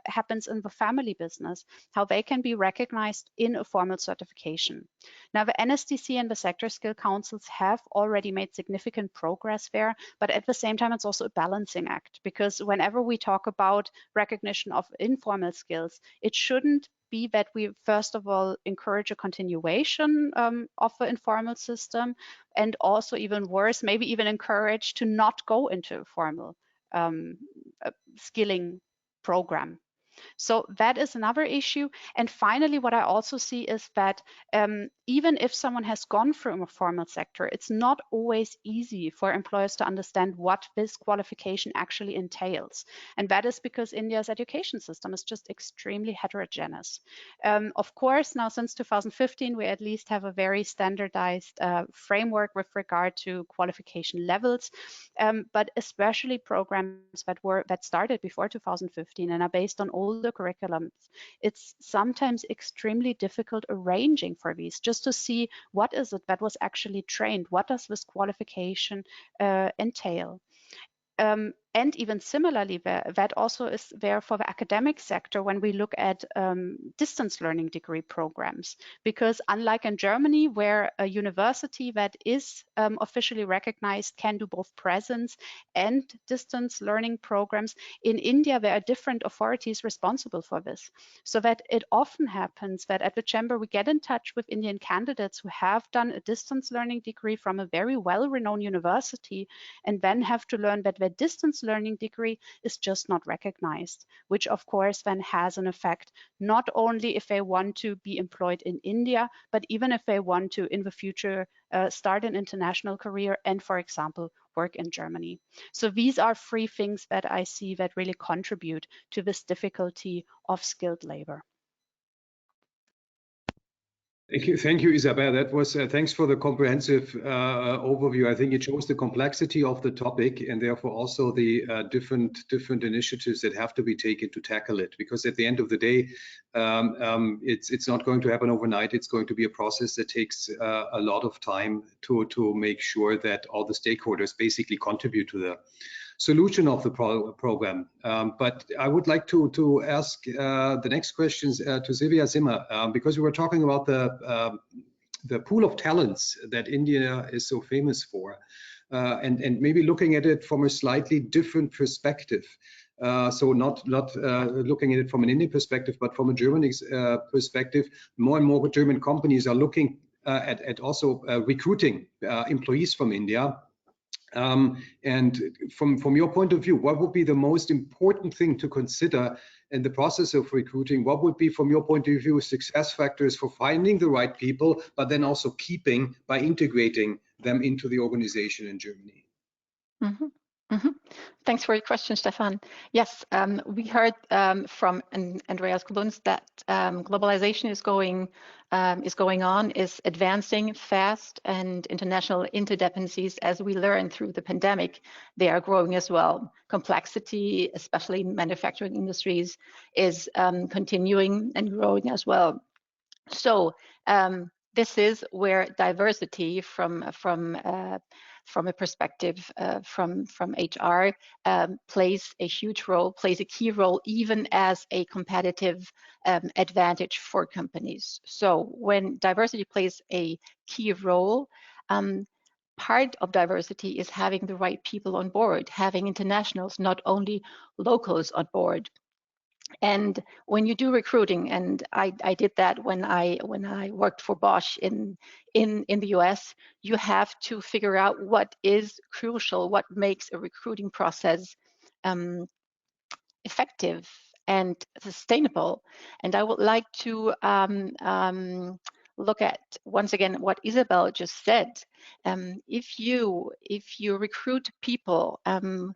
happens in the family business, how they can be recognized in a formal certification. Now the NSDC and the sector skill councils have already made significant progress there, but at the same time it's also a balancing act, because whenever we talk about recognition of informal skills, it shouldn't be that we first of all encourage a continuation of the informal system, and also even worse, maybe even encourage to not go into a formal skilling program. So that is another issue. And finally, what I also see is that even if someone has gone through a formal sector, it's not always easy for employers to understand what this qualification actually entails. And that is because India's education system is just extremely heterogeneous. Of course, now since 2015, we at least have a very standardized framework with regard to qualification levels, but especially programs that started before 2015 and are based on older curriculums. It's sometimes extremely difficult arranging for these, just to see what is it that was actually trained, what does this qualification entail. And even similarly, that also is there for the academic sector when we look at distance learning degree programs. Because unlike in Germany, where a university that is officially recognized can do both presence and distance learning programs, in India, there are different authorities responsible for this. So that it often happens that at the chamber, we get in touch with Indian candidates who have done a distance learning degree from a very well-renowned university, and then have to learn that their distance learning degree is just not recognized, which of course then has an effect, not only if they want to be employed in India, but even if they want to in the future start an international career and, for example, work in Germany. So these are three things that I see that really contribute to this difficulty of skilled labor.
Thank you, Isabel. That was thanks for the comprehensive overview. I think it shows the complexity of the topic, and therefore also the different initiatives that have to be taken to tackle it. Because at the end of the day, it's not going to happen overnight. It's going to be a process that takes a lot of time to make sure that all the stakeholders basically contribute to the solution of the program. But I would like to ask the next questions to Silvia Zimmer, because we were talking about the pool of talents that India is so famous for, and maybe looking at it from a slightly different perspective. So not looking at it from an Indian perspective, but from a German perspective. More and more German companies are looking at also recruiting employees from India. And from your point of view, what would be the most important thing to consider in the process of recruiting? What would be, from your point of view, success factors for finding the right people, but then also keeping by integrating them into the organization in Germany?
Thanks for your question, Stefan. Yes, we heard from Andreas Glunz that globalization is going on, is advancing fast, and international interdependencies, as we learned through the pandemic, they are growing as well. Complexity, especially in manufacturing industries, is continuing and growing as well. So this is where diversity from a perspective from HR plays a huge role, plays a key role, even as a competitive advantage for companies. So when diversity plays a key role, part of diversity is having the right people on board, having internationals, not only locals on board. And when you do recruiting, and I did that when I worked for Bosch in the US, you have to figure out what is crucial, what makes a recruiting process effective and sustainable. And I would like to look at once again what Isabel just said. If you recruit people and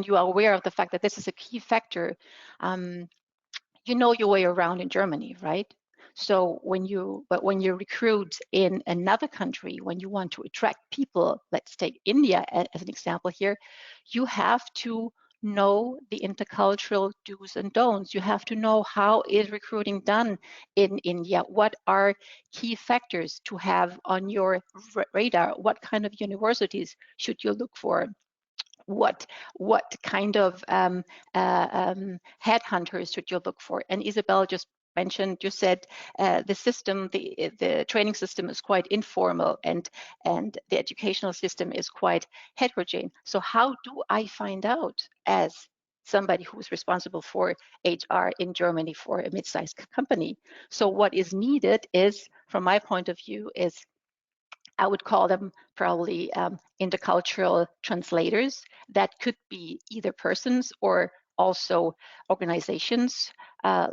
you are aware of the fact that this is a key factor, you know your way around in Germany, right? So when you recruit in another country, when you want to attract people, let's take India as an example here, you have to know the intercultural do's and don'ts. You have to know how is recruiting done in India. What are key factors to have on your radar? What kind of universities should you look for? What kind of headhunters should you look for? And Isabel just mentioned, you said the system, the training system is quite informal, and the educational system is quite heterogeneous. So how do I find out, as somebody who is responsible for HR in Germany for a mid-sized company? So what is needed is, from my point of view, is I would call them probably intercultural translators. That could be either persons or also organizations,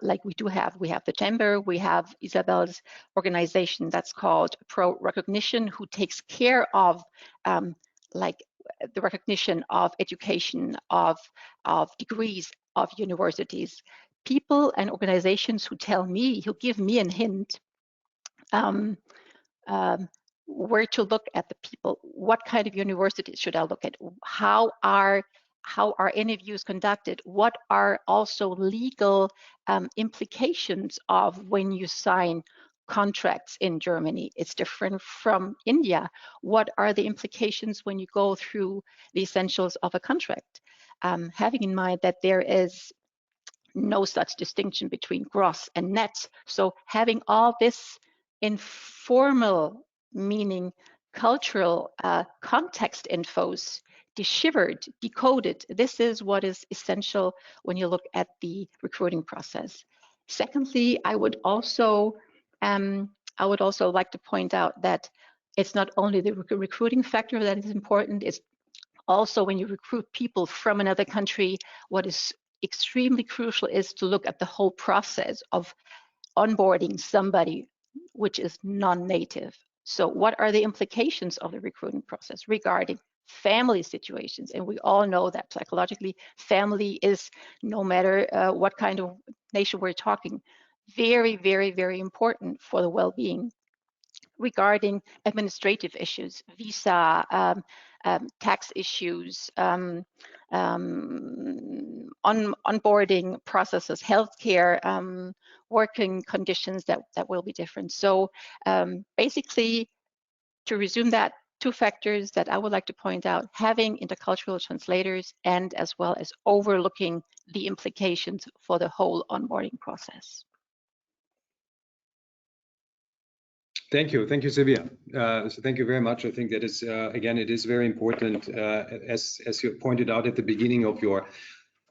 like we have the Chamber, we have Isabel's organization that's called Pro Recognition, who takes care of like the recognition of education, of degrees, of universities. People and organizations who give me a hint where to look at the people, what kind of universities should I look at, how are interviews conducted, what are also legal implications of when you sign contracts in Germany. It's different from India. What are the implications when you go through the essentials of a contract? Having in mind that there is no such distinction between gross and net. So having all this informal, meaning cultural context infos decoded, this is what is essential when you look at the recruiting process. Secondly, I would also like to point out that it's not only the recruiting factor that is important, it's also when you recruit people from another country, what is extremely crucial is to look at the whole process of onboarding somebody which is non-native. So what are the implications of the recruiting process regarding family situations? And we all know that psychologically, family is, no matter what kind of nation we're talking, very, very, very important for the well-being. Regarding administrative issues, visa, tax issues, onboarding processes, healthcare, working conditions that will be different. So basically, to resume that, two factors that I would like to point out: having intercultural translators, and as well as overlooking the implications for the whole onboarding process.
Thank you, Sylvia. So thank you very much. I think that is again, it is very important, as you pointed out at the beginning of your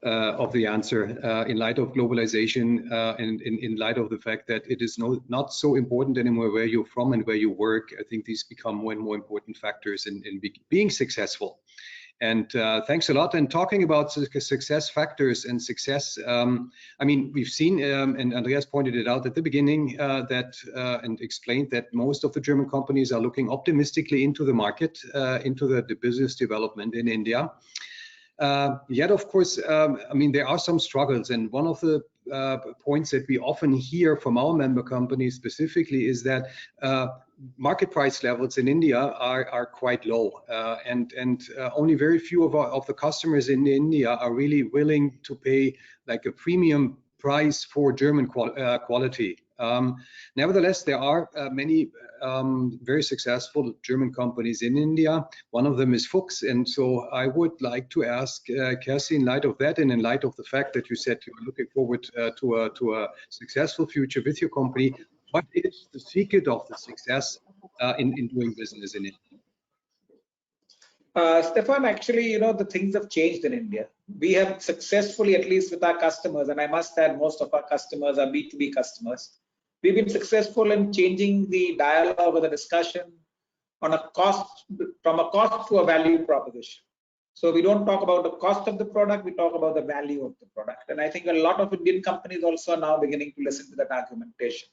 of the answer, in light of globalization and in light of the fact that it is not so important anymore where you're from and where you work. I think these become more and more important factors in being successful And thanks a lot. And talking about success factors and success, I mean, we've seen, and Andreas pointed it out at the beginning, and explained that most of the German companies are looking optimistically into the market, into the business development in India. Yet, of course, I mean, there are some struggles. And one of the points that we often hear from our member companies specifically is that market price levels in India are quite low, and only very few of the customers in India are really willing to pay like a premium price for German quality. Nevertheless, there are many very successful German companies in India. One of them is Fuchs, and so I would like to ask Kerstin, in light of that, and in light of the fact that you said you are looking forward to a successful future with your company, what is the secret of the success in doing business in India?
Stefan, actually, you know, the things have changed in India. We have successfully, at least with our customers, and I must add, most of our customers are B2B customers. We've been successful in changing the dialogue or the discussion on a cost, from a cost to a value proposition. So we don't talk about the cost of the product, we talk about the value of the product. And I think a lot of Indian companies also are now beginning to listen to that argumentation.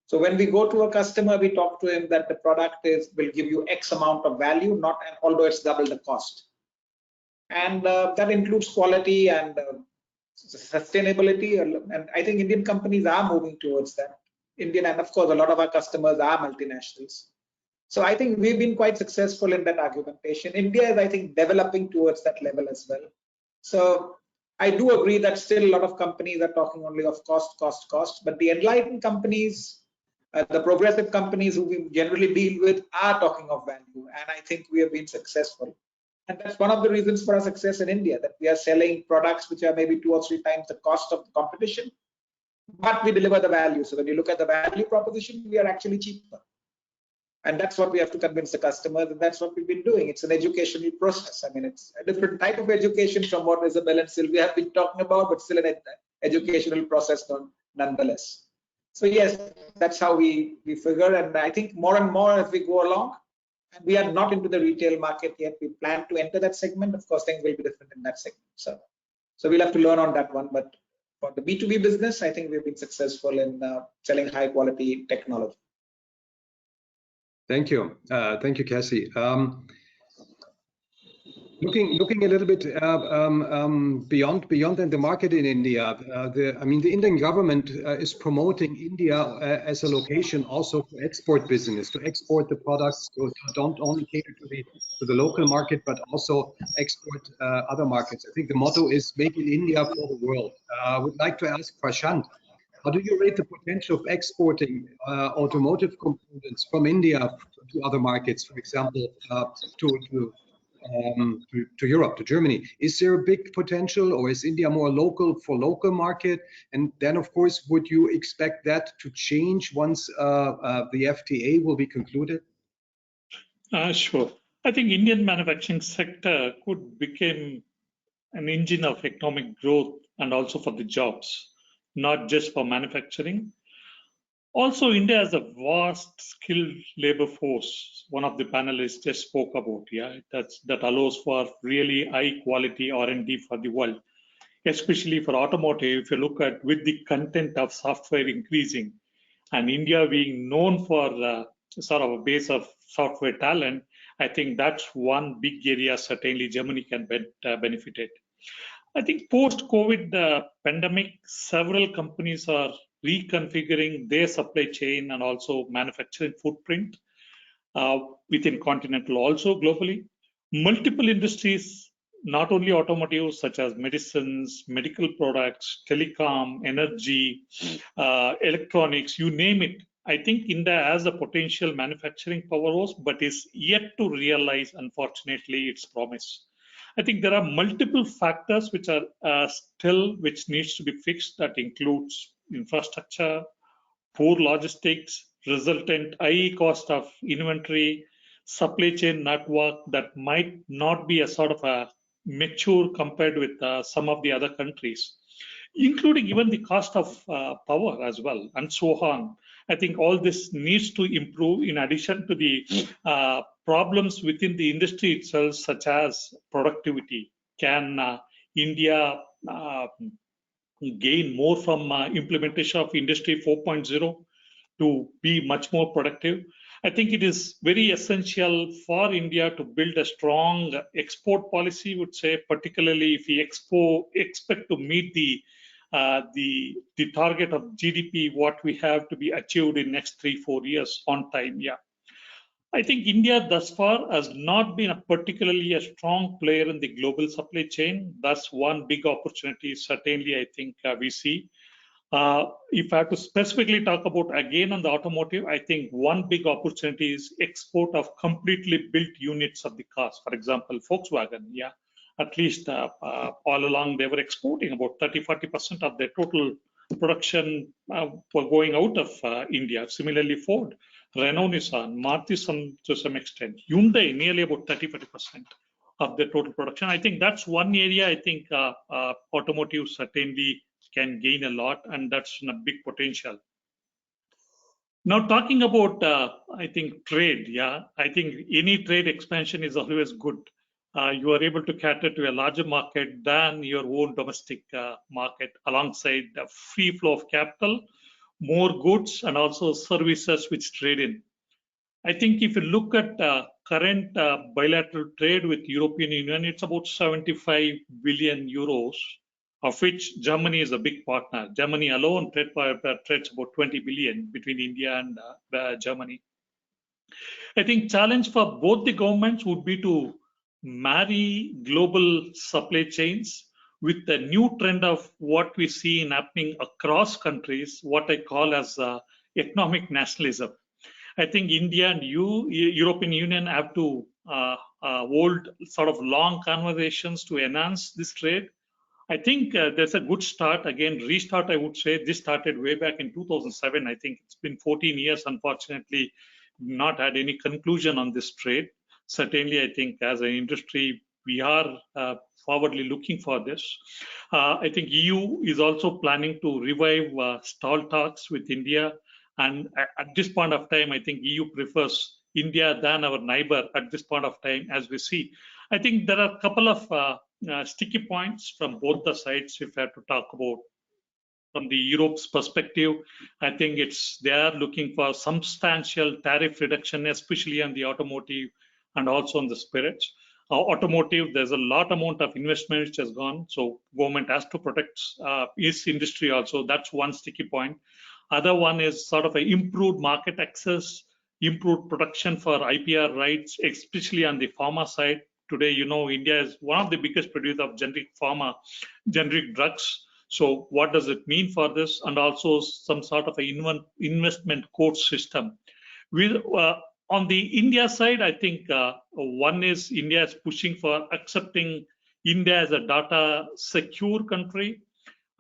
So when we go to a customer, we talk to him that the product will give you X amount of value, although it's double the cost. And that includes quality and sustainability. And I think Indian companies are moving towards that. Indian, and of course, a lot of our customers are multinationals. So I think we've been quite successful in that argumentation. India is, I think, developing towards that level as well. So I do agree that still a lot of companies are talking only of cost, but the enlightened companies, the progressive companies who we generally deal with are talking of value, and I think we have been successful. And that's one of the reasons for our success in India, that we are selling products which are maybe 2 or 3 times the cost of the competition, but we deliver the value. So when you look at the value proposition, we are actually cheaper. And that's what we have to convince the customers, and that's what we've been doing. It's an educational process. I mean, it's a different type of education from what Isabel and Sylvia have been talking about, but still an educational process nonetheless. So yes, that's how we figure, and I think more and more as we go along, and we are not into the retail market yet. We plan to enter that segment. Of course, things will be different in that segment. So we'll have to learn on that one. But for the B2B business, I think we've been successful in selling high quality technology.
Thank you, Cassie. Looking a little bit beyond the market in India, I mean, the Indian government is promoting India as a location also for export business, to export the products, to don't only cater to the local market, but also export other markets. I think the motto is "Make in India for the world." I would like to ask Prashant, how do you rate the potential of exporting automotive components from India to other markets, for example, to Europe, to Germany? Is there a big potential, or is India more local for local market? And then, of course, would you expect that to change once the FTA will be concluded?
Sure. I think Indian manufacturing sector could become an engine of economic growth and also for the jobs, not just for manufacturing. Also, India has a vast skilled labor force. One of the panelists just spoke about, that allows for really high quality R&D for the world, especially for automotive. If you look at with the content of software increasing, and India being known for sort of a base of software talent, I think that's one big area certainly Germany can benefit it. I think post-COVID pandemic, several companies are reconfiguring their supply chain and also manufacturing footprint within continental, also globally. Multiple industries, not only automotive, such as medicines, medical products, telecom, energy, electronics, you name it. I think India has a potential manufacturing powerhouse, but is yet to realize, unfortunately, its promise. I think there are multiple factors which are which needs to be fixed. That includes infrastructure, poor logistics, resultant high cost of inventory, supply chain network that might not be a sort of a mature compared with some of the other countries. including even the cost of power as well, and so on. I think all this needs to improve in addition to the problems within the industry itself, such as productivity. Can India gain more from implementation of Industry 4.0 to be much more productive? I think it is very essential for India to build a strong export policy, would say, particularly if we expect to meet the target of GDP, what we have to be achieved in next 3-4 years on time. Yeah. I think India thus far has not been particularly a strong player in the global supply chain. That's one big opportunity, certainly, I think we see. If I have to specifically talk about again on the automotive, I think one big opportunity is export of completely built units of the cars. For example, Volkswagen, yeah, at least all along they were exporting about 30-40% of their total production were going out of India. Similarly, Ford, Renault, Nissan, Maruti to some extent, Hyundai nearly about 30-40% of the total production. I think that's one area I think automotive certainly can gain a lot, and that's a big potential. Now talking about, I think trade, yeah, I think any trade expansion is always good. You are able to cater to a larger market than your own domestic market, alongside the free flow of capital, more goods, and also services which trade in. I think if you look at current bilateral trade with European Union, it's about 75 billion euros, of which Germany is a big partner. Germany alone trades about 20 billion between India and Germany. I think challenge for both the governments would be to marry global supply chains with the new trend of what we see happening across countries, what I call as economic nationalism. I think India and European Union have to hold sort of long conversations to enhance this trade. I think there's a good start. Again, restart, I would say. This started way back in 2007. I think it's been 14 years, unfortunately, not had any conclusion on this trade. Certainly, I think as an industry, we are forwardly looking for this. I think EU is also planning to revive stall talks with India. And at this point of time, I think EU prefers India than our neighbor at this point of time, as we see. I think there are a couple of sticky points from both the sides, if I have to talk about. From the Europe's perspective, I think they are looking for substantial tariff reduction, especially on the automotive and also on the spirits. Automotive, there's a lot amount of investment which has gone, so government has to protect its industry also. That's one sticky point. Other one is sort of an improved market access, improved production for IPR rights, especially on the pharma side. Today, you know, India is one of the biggest producers of generic drugs. So what does it mean for this? And also some sort of an investment court system. On the India side, I think one is India is pushing for accepting India as a data secure country,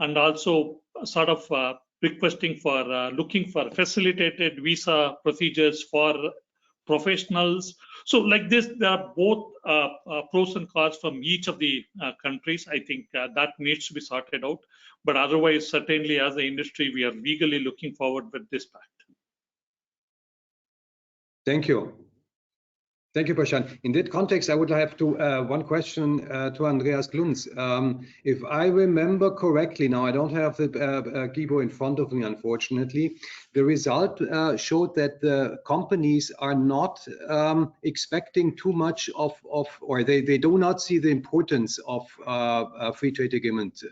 and also sort of requesting for looking for facilitated visa procedures for professionals. So like this, there are both pros and cons from each of the countries. I think that needs to be sorted out. But otherwise, certainly as an industry, we are eagerly looking forward with this pact.
Thank you. Thank you, Prashant. In that context, I would have one question to Andreas Glunz. If I remember correctly, now I don't have the keyboard in front of me, unfortunately. The result showed that the companies are not expecting too much or they do not see the importance of a free trade agreement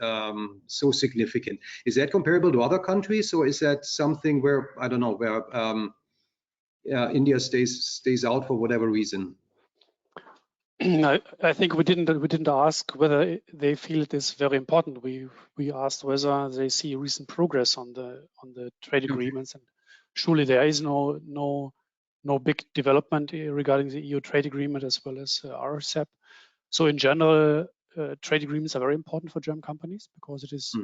so significant. Is that comparable to other countries, or is that something where, I don't know, where India stays out for whatever reason?
I think we didn't ask whether they feel it is very important. We asked whether they see recent progress on the trade agreements, and surely there is no big development regarding the EU trade agreement as well as RCEP. So in general, trade agreements are very important for German companies because it is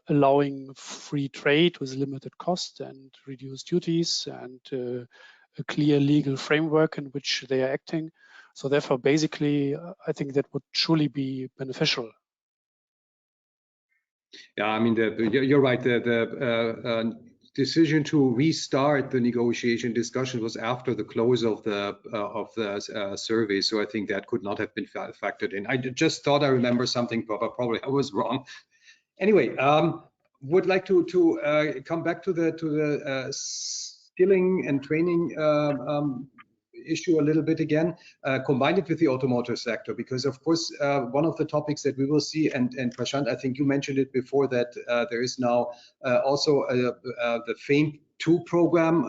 allowing free trade with limited cost and reduced duties and a clear legal framework in which they are acting. So therefore, basically, I think that would truly be beneficial.
Yeah, I mean, you're right. The decision to restart the negotiation discussion was after the close of the survey, so I think that could not have been factored in. I just thought I remember something, but probably I was wrong. Anyway, would like to come back to the skilling and training issue a little bit again, combine it with the automotive sector, because of course one of the topics that we will see, and Prashant, I think you mentioned it before, that there is now also the FAME 2 program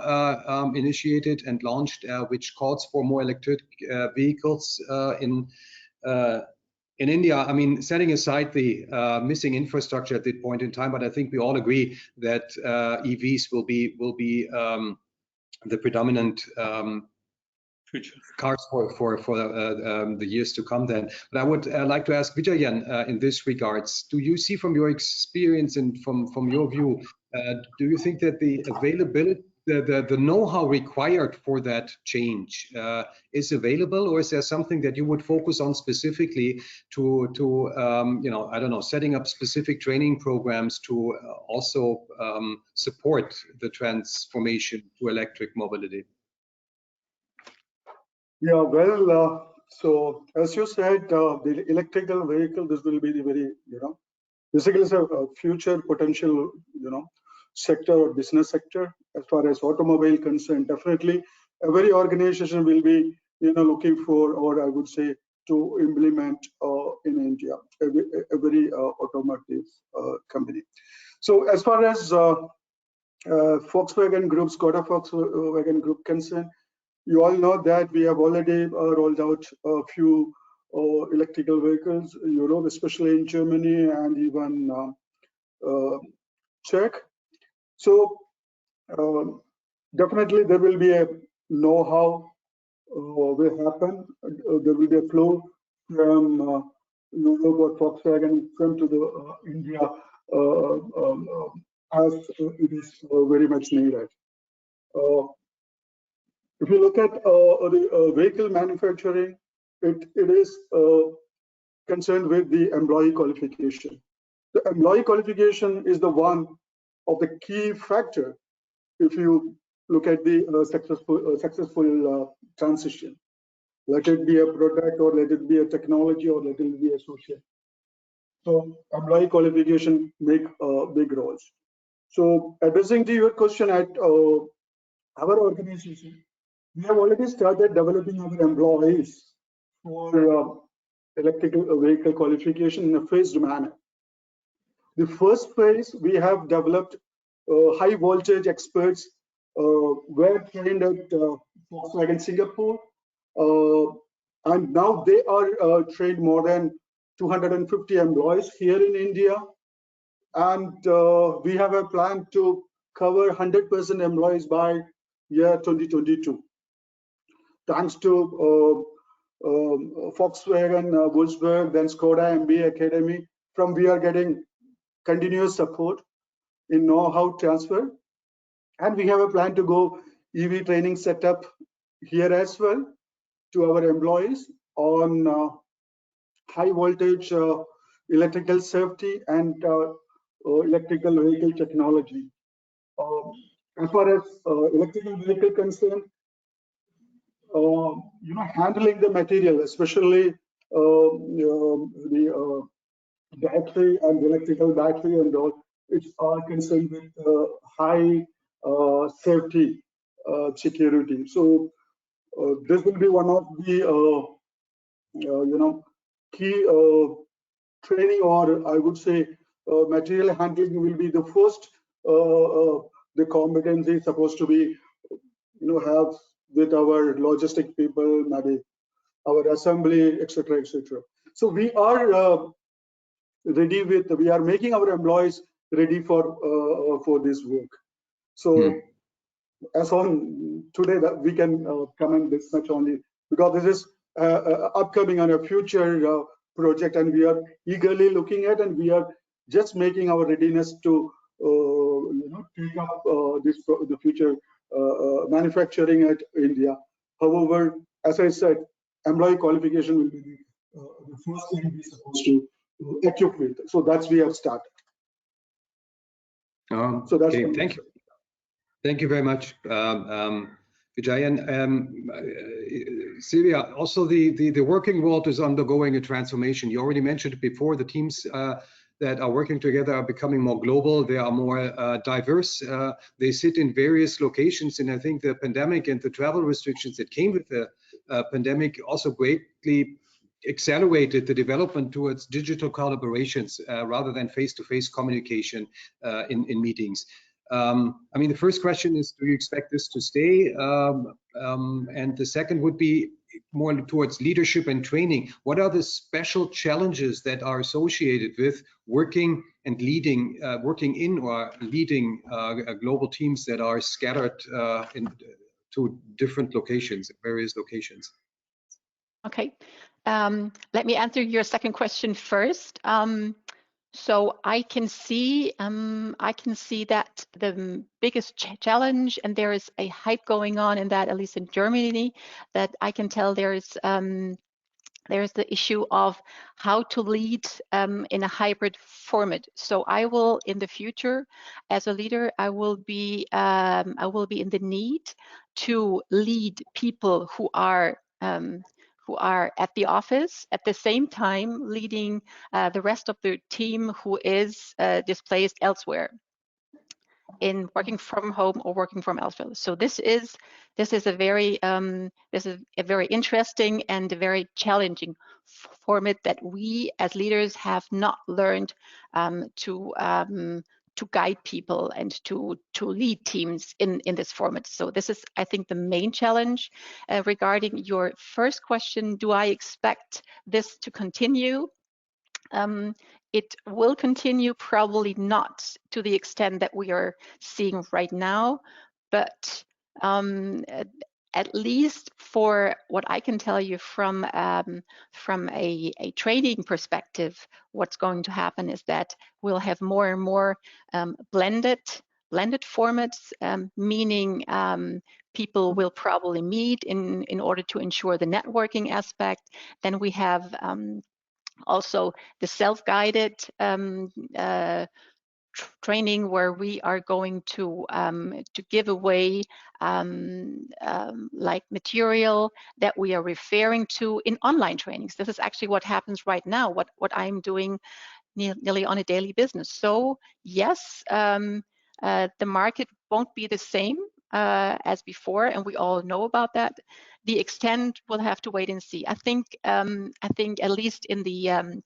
initiated and launched, which calls for more electric vehicles in India. I mean, setting aside the missing infrastructure at this point in time, but I think we all agree that EVs will be the predominant
future
cars for the years to come then. But I would like to ask Vijayan in this regards, do you see from your experience and from your view, do you think that the availability, the know-how required for that change is available, or is there something that you would focus on specifically to you know, I don't know, setting up specific training programs to also support the transformation to electric mobility?
Yeah, well, so as you said, the electrical vehicle, this will be the very, you know, basically it's a future potential, you know, sector or business sector. As far as automobile concerned, definitely every organization will be, you know, looking for, or I would say, to implement in India, every automotive company. So as far as Volkswagen Group, Skoda Volkswagen Group concerned, you all know that we have already rolled out a few electrical vehicles, Europe, especially in Germany and even Czech. So definitely there will be a know-how will happen. There will be a flow from Europe or Volkswagen from to the India as it is very much needed. If you look at the vehicle manufacturing, it is concerned with the employee qualification. The employee qualification is the one of the key factor if you look at the successful transition. Let it be a product, or let it be a technology, or let it be a social. So employee qualification make big roles. So addressing to your question, at our organization, we have already started developing our employees for electrical vehicle qualification in a phased manner. The first phase, we have developed high voltage experts were trained at Volkswagen Singapore, and now they are trained more than 250 employees here in India, and we have a plan to cover 100% employees by year 2022. Thanks to Volkswagen, Wolfsburg, then Skoda MBA Academy, from we are getting continuous support in know-how transfer, and we have a plan to go EV training setup here as well to our employees on high voltage electrical safety and electrical vehicle technology. As far as electrical vehicle concerned, you know, handling the material, especially the battery and electrical battery and all, which are concerned with high safety security. So this will be one of the you know, key training, or I would say material handling will be the first the competency supposed to be, you know, have with our logistic people, maybe our assembly, etc., etc. So we are ready with, we are making our employees ready for this work. So as on today, that we can comment this much only, because this is upcoming on a future project, and we are eagerly looking at, and we are just making our readiness to you know, take up the future manufacturing at India. However, as I said, employee qualification will be the first thing we're supposed to equip with. So that's we have started. So that's
okay, thank you. Thank you very much, Vijay. And Sylvia, also the working world is undergoing a transformation. You already mentioned it before. The teams that are working together are becoming more global. They are more diverse. They sit in various locations. And I think the pandemic and the travel restrictions that came with the pandemic also greatly accelerated the development towards digital collaborations rather than face-to-face communication in meetings. I mean, the first question is, do you expect this to stay? And the second would be more towards leadership and training. What are the special challenges that are associated with working and leading, working in or leading global teams that are scattered to different locations, various locations?
Okay, let me answer your second question first. So I can see that the biggest challenge, and there is a hype going on in that, at least in Germany, that I can tell there's the issue of how to lead in a hybrid format. So I will, in the future, as a leader, I will be in the need to lead people who are at the office, at the same time leading the rest of the team who is displaced elsewhere, in working from home or working from elsewhere. So this is a very interesting and a very challenging format that we as leaders have not learned to guide people and to lead teams in this format. So this is, I think, the main challenge. Regarding your first question, do I expect this to continue? It will continue, probably not to the extent that we are seeing right now, but at least for what I can tell you from a training perspective, what's going to happen is that we'll have more and more blended formats, meaning people will probably meet in order to ensure the networking aspect. Then we have also the self-guided training, where we are going to give away like material that we are referring to in online trainings. This is actually what happens right now, what I'm doing nearly on a daily business. So yes, the market won't be the same as before, and we all know about that. The extent, we'll have to wait and see. I think at least in the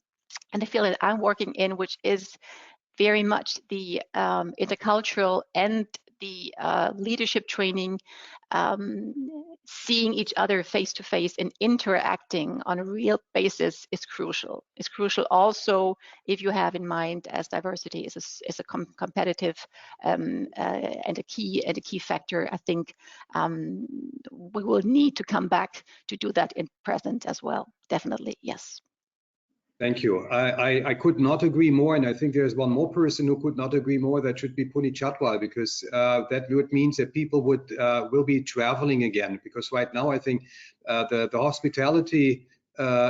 field that I'm working in, which is very much the intercultural and the leadership training, seeing each other face to face and interacting on a real basis is crucial. It's crucial also if you have in mind as diversity is a competitive and a key factor. I think we will need to come back to do that in present as well. Definitely, yes.
Thank you. I could not agree more, and I think there's one more person who could not agree more. That should be Puni Chatwal, because that would means that people will be traveling again. Because right now, I think the hospitality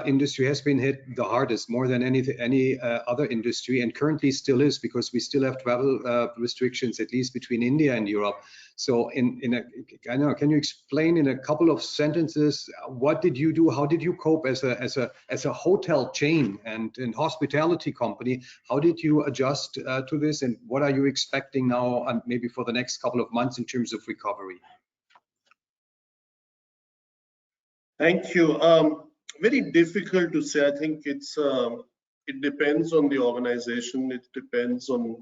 industry has been hit the hardest, more than any other industry, and currently still is, because we still have travel restrictions, at least between India and Europe. So can you explain in a couple of sentences, what did you do? How did you cope as a hotel chain and hospitality company? How did you adjust to this, and what are you expecting now and maybe for the next couple of months in terms of recovery?
Thank you. Very difficult to say. I think it depends on the organization. It depends on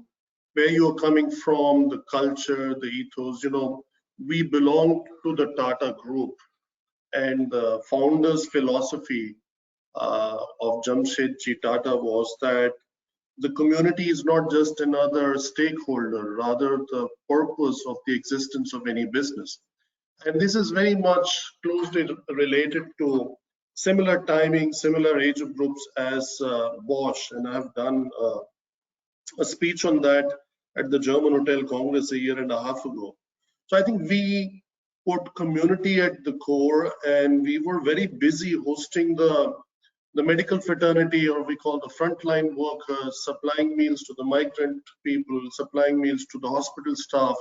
where you're coming from, the culture, the ethos. You know, we belong to the Tata Group, and the founder's philosophy of Jamshedji Tata was that the community is not just another stakeholder, rather the purpose of the existence of any business. And this is very much closely related to similar timing, similar age groups as Bosch, and I have done a speech on that at the German Hotel Congress a year and a half ago. So I think we put community at the core, and we were very busy hosting the the medical fraternity, or we call the frontline workers, supplying meals to the migrant people, supplying meals to the hospital staff.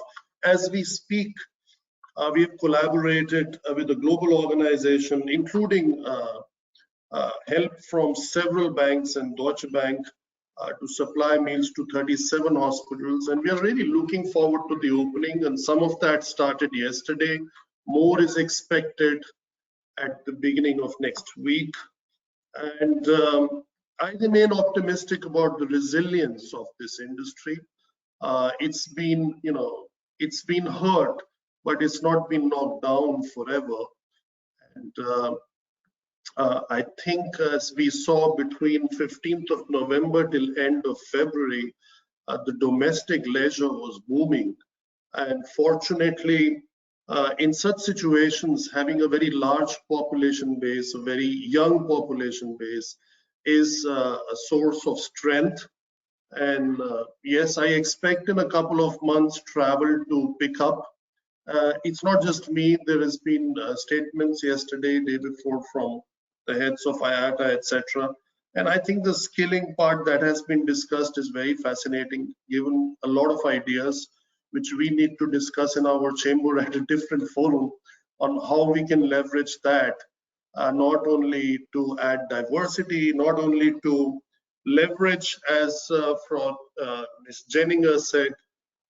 As we speak, we've collaborated with a global organization, including help from several banks and Deutsche Bank to supply meals to 37 hospitals. And we are really looking forward to the opening, and some of that started yesterday. More is expected at the beginning of next week. And I remain optimistic about the resilience of this industry. It's been, it's been hurt, but it's not been knocked down forever. And I think, as we saw between 15th of November till end of February, the domestic leisure was booming. And fortunately, in such situations, having a very large population base, a very young population base, is a source of strength. And yes, I expect in a couple of months travel to pick up. It's not just me. There has been statements yesterday, day before, from the heads of IATA, etc. And I think the skilling part that has been discussed is very fascinating, given a lot of ideas which we need to discuss in our chamber at a different forum on how we can leverage that, not only to add diversity, not only to leverage, as Ms. Jenninger said,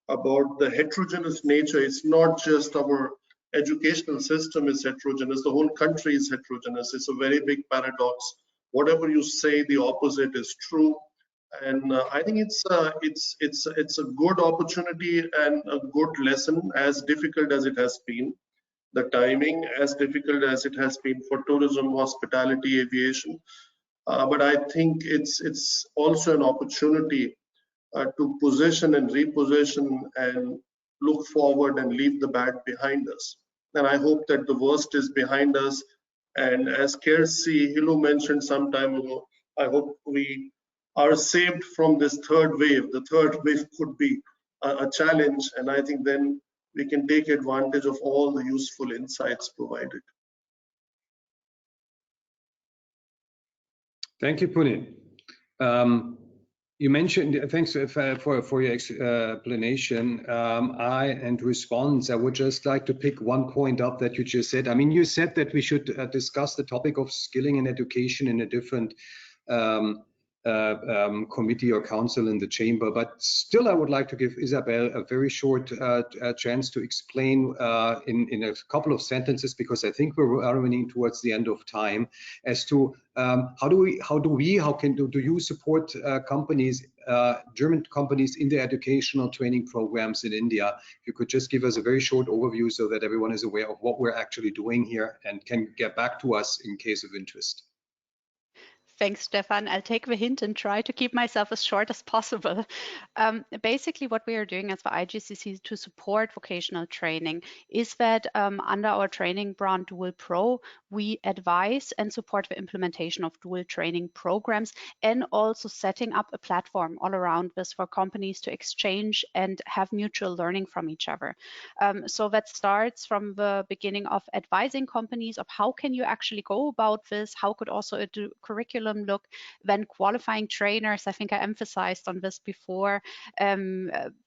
about the heterogeneous nature. It's not just our educational system is heterogeneous, the whole country is heterogeneous. It's a very big paradox. Whatever you say, the opposite is true. And I think it's a good opportunity and a good lesson, as difficult as it has been. The timing, as difficult as it has been for tourism, hospitality, aviation. But I think it's also an opportunity to position and reposition and look forward and leave the bad behind us. And I hope that the worst is behind us. And as Kersi Hilu mentioned some time ago, I hope we are saved from this third wave. The third wave could be a challenge, and I think then we can take advantage of all the useful insights provided.
Thank you, Puneet. You mentioned, thanks for your explanation and response. I would just like to pick one point up that you just said. I mean, you said that we should discuss the topic of skilling and education in a different committee or council in the chamber, but still I would like to give Isabel a very short chance to explain in a couple of sentences, because I think we're running towards the end of time, as to how do you support companies, German companies, in their educational training programs in India? If you could just give us a very short overview so that everyone is aware of what we're actually doing here and can get back to us in case of interest.
Thanks, Stefan. I'll take the hint and try to keep myself as short as possible. Basically, what we are doing as the IGCC to support vocational training is that under our training brand Dual Pro, we advise and support the implementation of dual training programs, and also setting up a platform all around this for companies to exchange and have mutual learning from each other. So that starts from the beginning of advising companies of how can you actually go about this, how could also a curriculum look, then qualifying trainers. I think I emphasized on this before,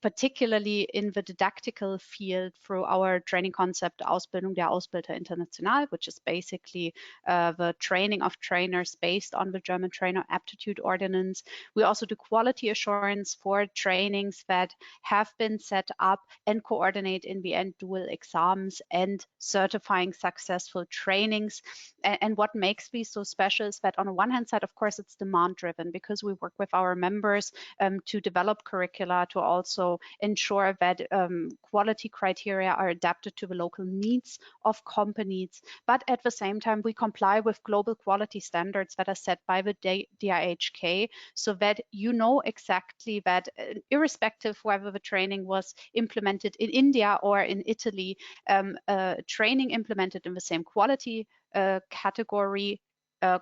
particularly in the didactical field through our training concept Ausbildung der Ausbilder International, which is basically the training of trainers based on the German Trainer Aptitude Ordinance. We also do quality assurance for trainings that have been set up and coordinate in the end dual exams and certifying successful trainings. And what makes these so special is that on the one hand side, of course, it's demand driven, because we work with our members to develop curricula, to also ensure that quality criteria are adapted to the local needs of companies. But at the same time, we comply with global quality standards that are set by the AHK, so that you know exactly that irrespective whether the training was implemented in India or in Italy, training implemented in the same quality category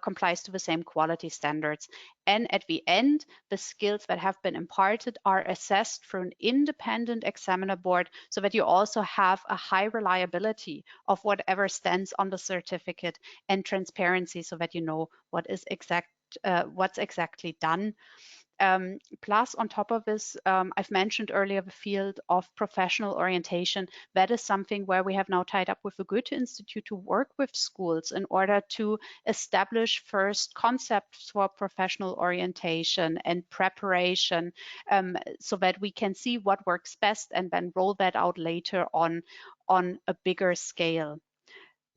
complies to the same quality standards. And at the end, the skills that have been imparted are assessed through an independent examiner board so that you also have a high reliability of whatever stands on the certificate and transparency so that you know what is what's exactly done. Plus, on top of this, I've mentioned earlier the field of professional orientation. That is something where we have now tied up with the Goethe Institute to work with schools in order to establish first concepts for professional orientation and preparation, so that we can see what works best and then roll that out later on a bigger scale.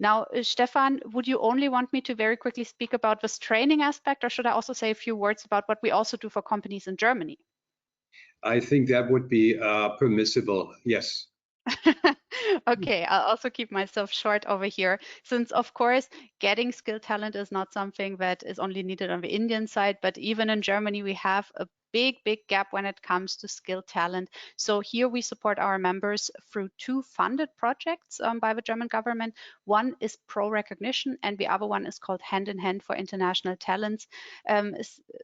Now, Stefan, would you only want me to very quickly speak about this training aspect, or should I also say a few words about what we also do for companies in Germany?
I think that would be permissible, yes.
Okay, I'll also keep myself short over here, since of course getting skilled talent is not something that is only needed on the Indian side, but even in Germany we have a big gap when it comes to skilled talent. So here we support our members through 2 funded projects by the German government. One is Pro Recognition and the other one is called Hand in Hand for International Talents.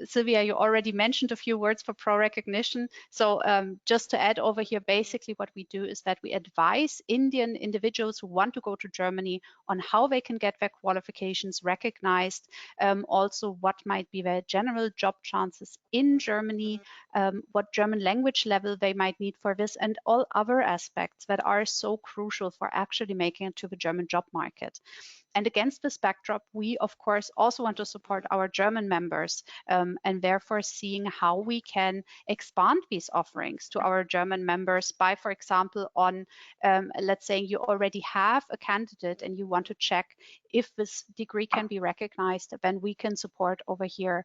Sylvia, you already mentioned a few words for Pro Recognition. So just to add over here, basically what we do is that we advise Indian individuals who want to go to Germany on how they can get their qualifications recognized, also what might be their general job chances in Germany, what German language level they might need for this, and all other aspects that are so crucial for actually making it to the German job market. And against this backdrop, we of course also want to support our German members and therefore seeing how we can expand these offerings to our German members by, for example, on let's say you already have a candidate and you want to check if this degree can be recognized, then we can support over here.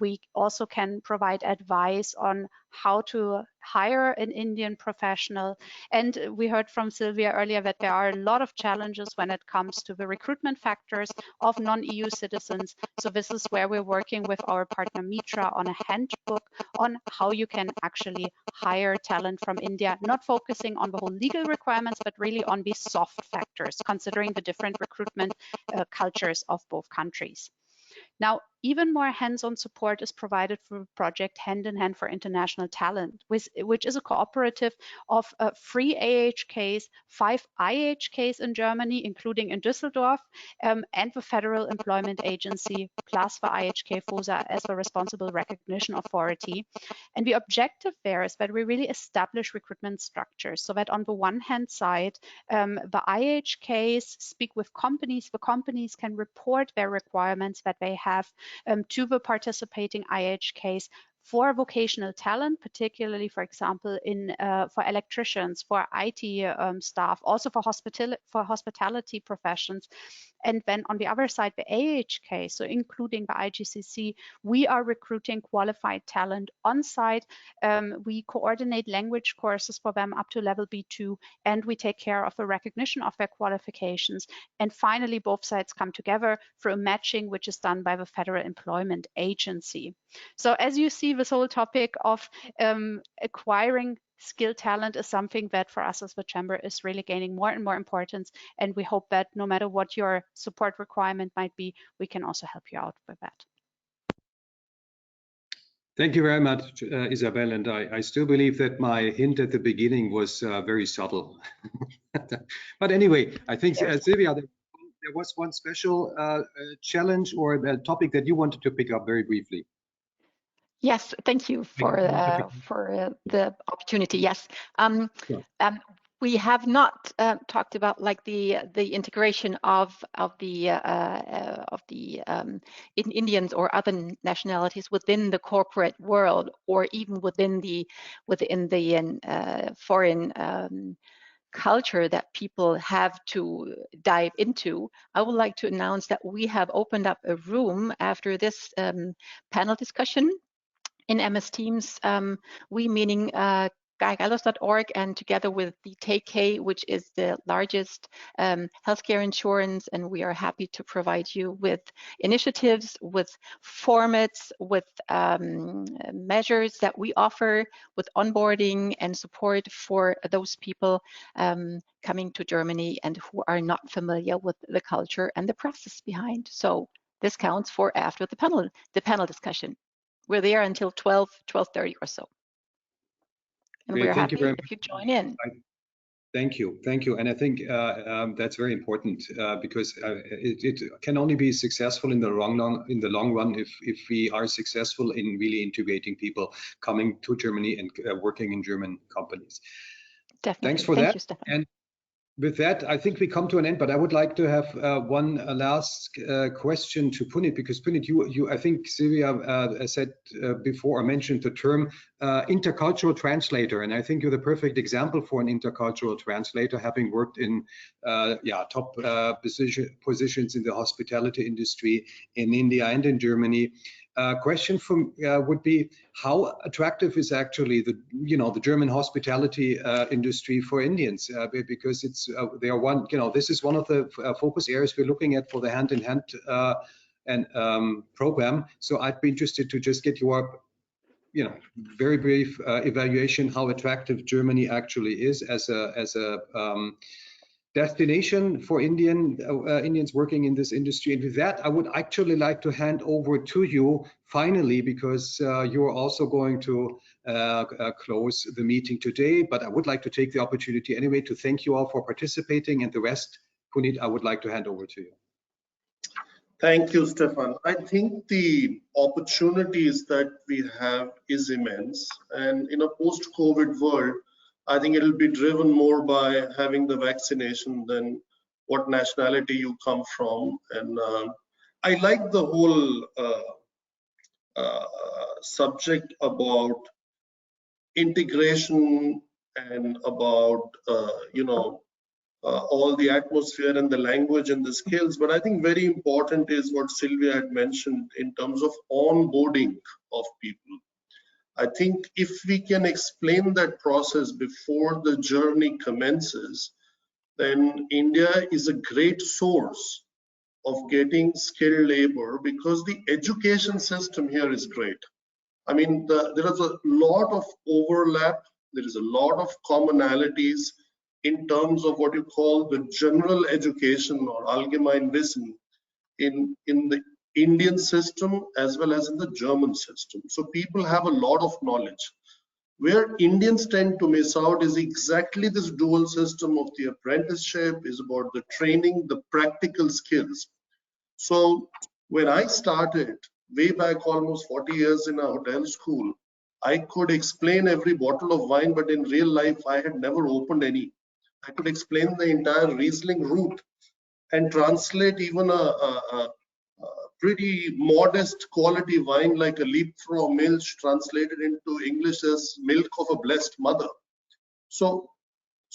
We also can provide advice on how to hire an Indian professional. And we heard from Sylvia earlier that there are a lot of challenges when it comes to the recruitment factors of non-EU citizens. So this is where we're working with our partner Mitra on a handbook on how you can actually hire talent from India, not focusing on the whole legal requirements, but really on the soft factors, considering the different recruitment cultures of both countries. Now, even more hands-on support is provided through the project Hand in Hand for International Talent, which is a cooperative of 3 AHKs, 5 IHKs in Germany, including in Düsseldorf, and the Federal Employment Agency, plus the IHK FOSA as the responsible recognition authority. And the objective there is that we really establish recruitment structures so that on the one hand side, the IHKs speak with companies, the companies can report their requirements that they have to the participating IHKs for vocational talent, particularly, for example, for electricians, for IT staff, also for hospitality professions. And then on the other side, the AHK, so including the IGCC, we are recruiting qualified talent on site. We coordinate language courses for them up to level B2, and we take care of the recognition of their qualifications. And finally, both sides come together through a matching, which is done by the Federal Employment Agency. So as you see, this whole topic of acquiring skilled talent is something that for us as the Chamber is really gaining more and more importance. And we hope that no matter what your support requirement might be, we can also help you out with that.
Thank you very much, Isabel. And I still believe that my hint at the beginning was very subtle. But anyway, I think, Sylvia, there was one special challenge or the topic that you wanted to pick up very briefly.
Yes, thank you for the opportunity. Yes, we have not talked about like the integration of the Indians or other nationalities within the corporate world, or even within the foreign culture that people have to dive into. I would like to announce that we have opened up a room after this panel discussion in MS Teams, we meaning GuyGallos.org, and together with the TK, which is the largest healthcare insurance, and we are happy to provide you with initiatives, with formats, with measures that we offer, with onboarding and support for those people coming to Germany and who are not familiar with the culture and the process behind. So this counts for after the panel discussion. We're there until 12:30 or so. And
Great,
we're
thank you
happy
very
if you join in.
Thank you, and I think that's very important because it can only be successful in the long run if we are successful in really integrating people coming to Germany and working in German companies.
Definitely.
Thanks for
Thank
that.
you, Stefan.
And with that, I think we come to an end, but I would like to have one last question to Punit, because Punit, I think Sylvia said before, or mentioned the term intercultural translator, and I think you're the perfect example for an intercultural translator, having worked in top positions in the hospitality industry in India and in Germany. Question from would be, how attractive is actually the German hospitality industry for Indians? Because it's they are one, this is one of the focus areas we're looking at for the hand-in-hand program. So I'd be interested to just get your very brief evaluation how attractive Germany actually is as a destination for Indians working in this industry. And with that, I would actually like to hand over to you finally, because you're also going to close the meeting today. But I would like to take the opportunity anyway to thank you all for participating, and the rest, Punit, I would like to hand over to you.
Thank you, Stefan. I think the opportunities that we have is immense, and in a post-COVID world, I think it'll be driven more by having the vaccination than what nationality you come from. And I like the whole subject about integration and about all the atmosphere and the language and the skills. But I think very important is what Sylvia had mentioned in terms of onboarding of people. I think if we can explain that process before the journey commences, then India is a great source of getting skilled labor, because the education system here is great. I mean, there is a lot of overlap, there is a lot of commonalities in terms of what you call the general education or allgemein Wissen in the Indian system as well as in the German system. So people have a lot of knowledge. Where Indians tend to miss out is exactly this dual system of the apprenticeship, is about the training, the practical skills. So when I started way back almost 40 years in a hotel school, I could explain every bottle of wine, but in real life, I had never opened any. I could explain the entire Riesling route and translate even a pretty modest quality wine like a Liebfrau Milch translated into English as milk of a blessed mother. So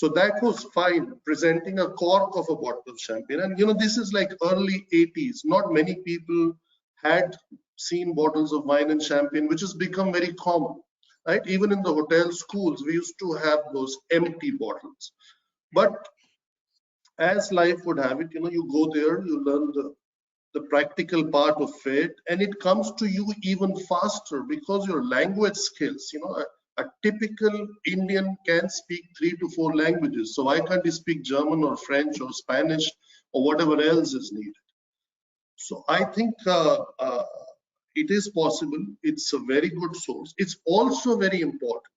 that was fine, presenting a cork of a bottle of champagne. And this is like early 80s. Not many people had seen bottles of wine and champagne, which has become very common, right? Even in the hotel schools, we used to have those empty bottles. But as life would have it, you go there, you learn the practical part of it, and it comes to you even faster because your language skills, a typical Indian can speak 3 to 4 languages. So why can't he speak German or French or Spanish or whatever else is needed? So I think it is possible. It's a very good source. It's also very important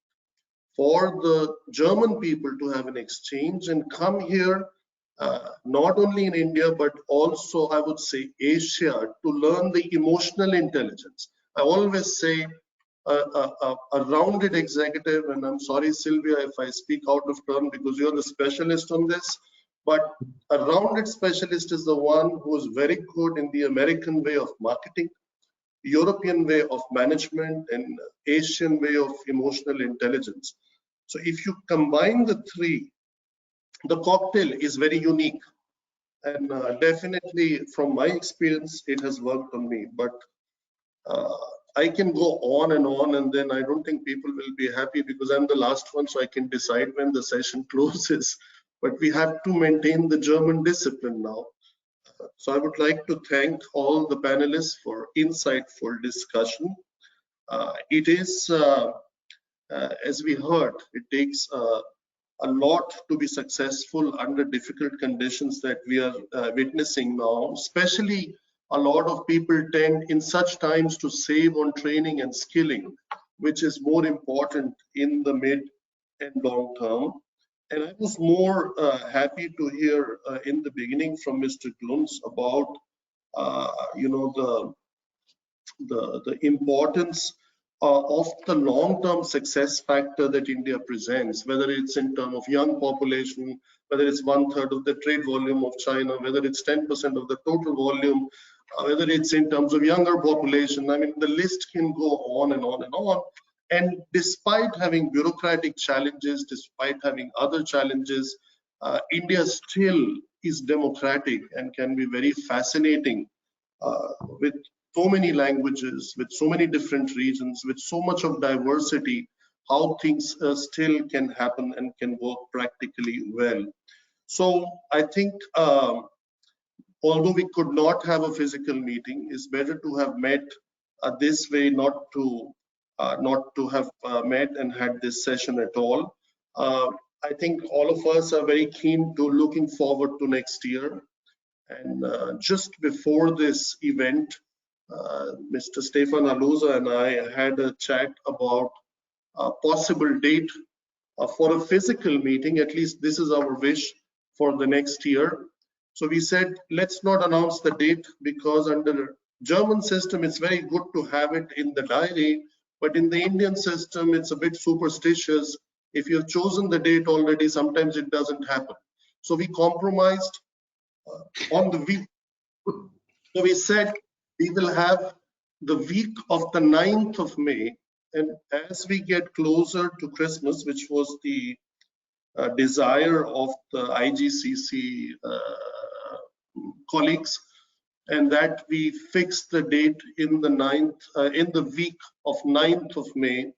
for the German people to have an exchange and come here, not only in India, but also, I would say, Asia, to learn the emotional intelligence. I always say a rounded executive, and I'm sorry, Sylvia, if I speak out of turn because you're the specialist on this, but a rounded specialist is the one who is very good in the American way of marketing, European way of management, and Asian way of emotional intelligence. So if you combine the three, the cocktail is very unique. And definitely from my experience, it has worked on me. But I can go on, and then I don't think people will be happy because I'm the last one, so I can decide when the session closes. But we have to maintain the German discipline now. So I would like to thank all the panelists for insightful discussion. It is, as we heard, it takes a lot to be successful under difficult conditions that we are witnessing now, especially a lot of people tend in such times to save on training and skilling, which is more important in the mid and long term. And I was more happy to hear in the beginning from Mr. Glunz about the importance of the long-term success factor that India presents, whether it's in terms of young population, whether it's 1/3 of the trade volume of China, whether it's 10% of the total volume, whether it's in terms of younger population. I mean, the list can go on and on and on. And despite having bureaucratic challenges, despite having other challenges, India still is democratic and can be very fascinating with so many languages, with so many different regions, with so much of diversity, how things still can happen and can work practically well. So I think although we could not have a physical meeting, it's better to have met this way, not to have met and had this session at all. I think all of us are very keen to looking forward to next year. And just before this event, Mr. Stefan Aluza and I had a chat about a possible date for a physical meeting. At least this is our wish for the next year. So we said, let's not announce the date, because under German system, it's very good to have it in the diary. But in the Indian system, it's a bit superstitious. If you've chosen the date already, sometimes it doesn't happen. So we compromised on the week. So we said we will have the week of the 9th of May. And as we get closer to Christmas, which was the desire of the IGCC colleagues, and that we fix the date in the week of 9th of May.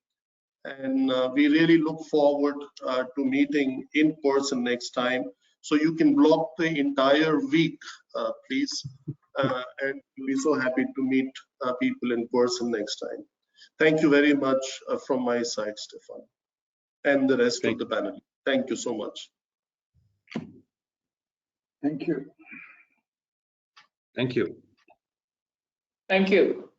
And we really look forward to meeting in person next time. So you can block the entire week, please. And we'll be so happy to meet people in person next time. Thank you very much from my side, Stefan, and the rest of the panel. Thank you so much.
Thank you.
Thank you.
Thank you.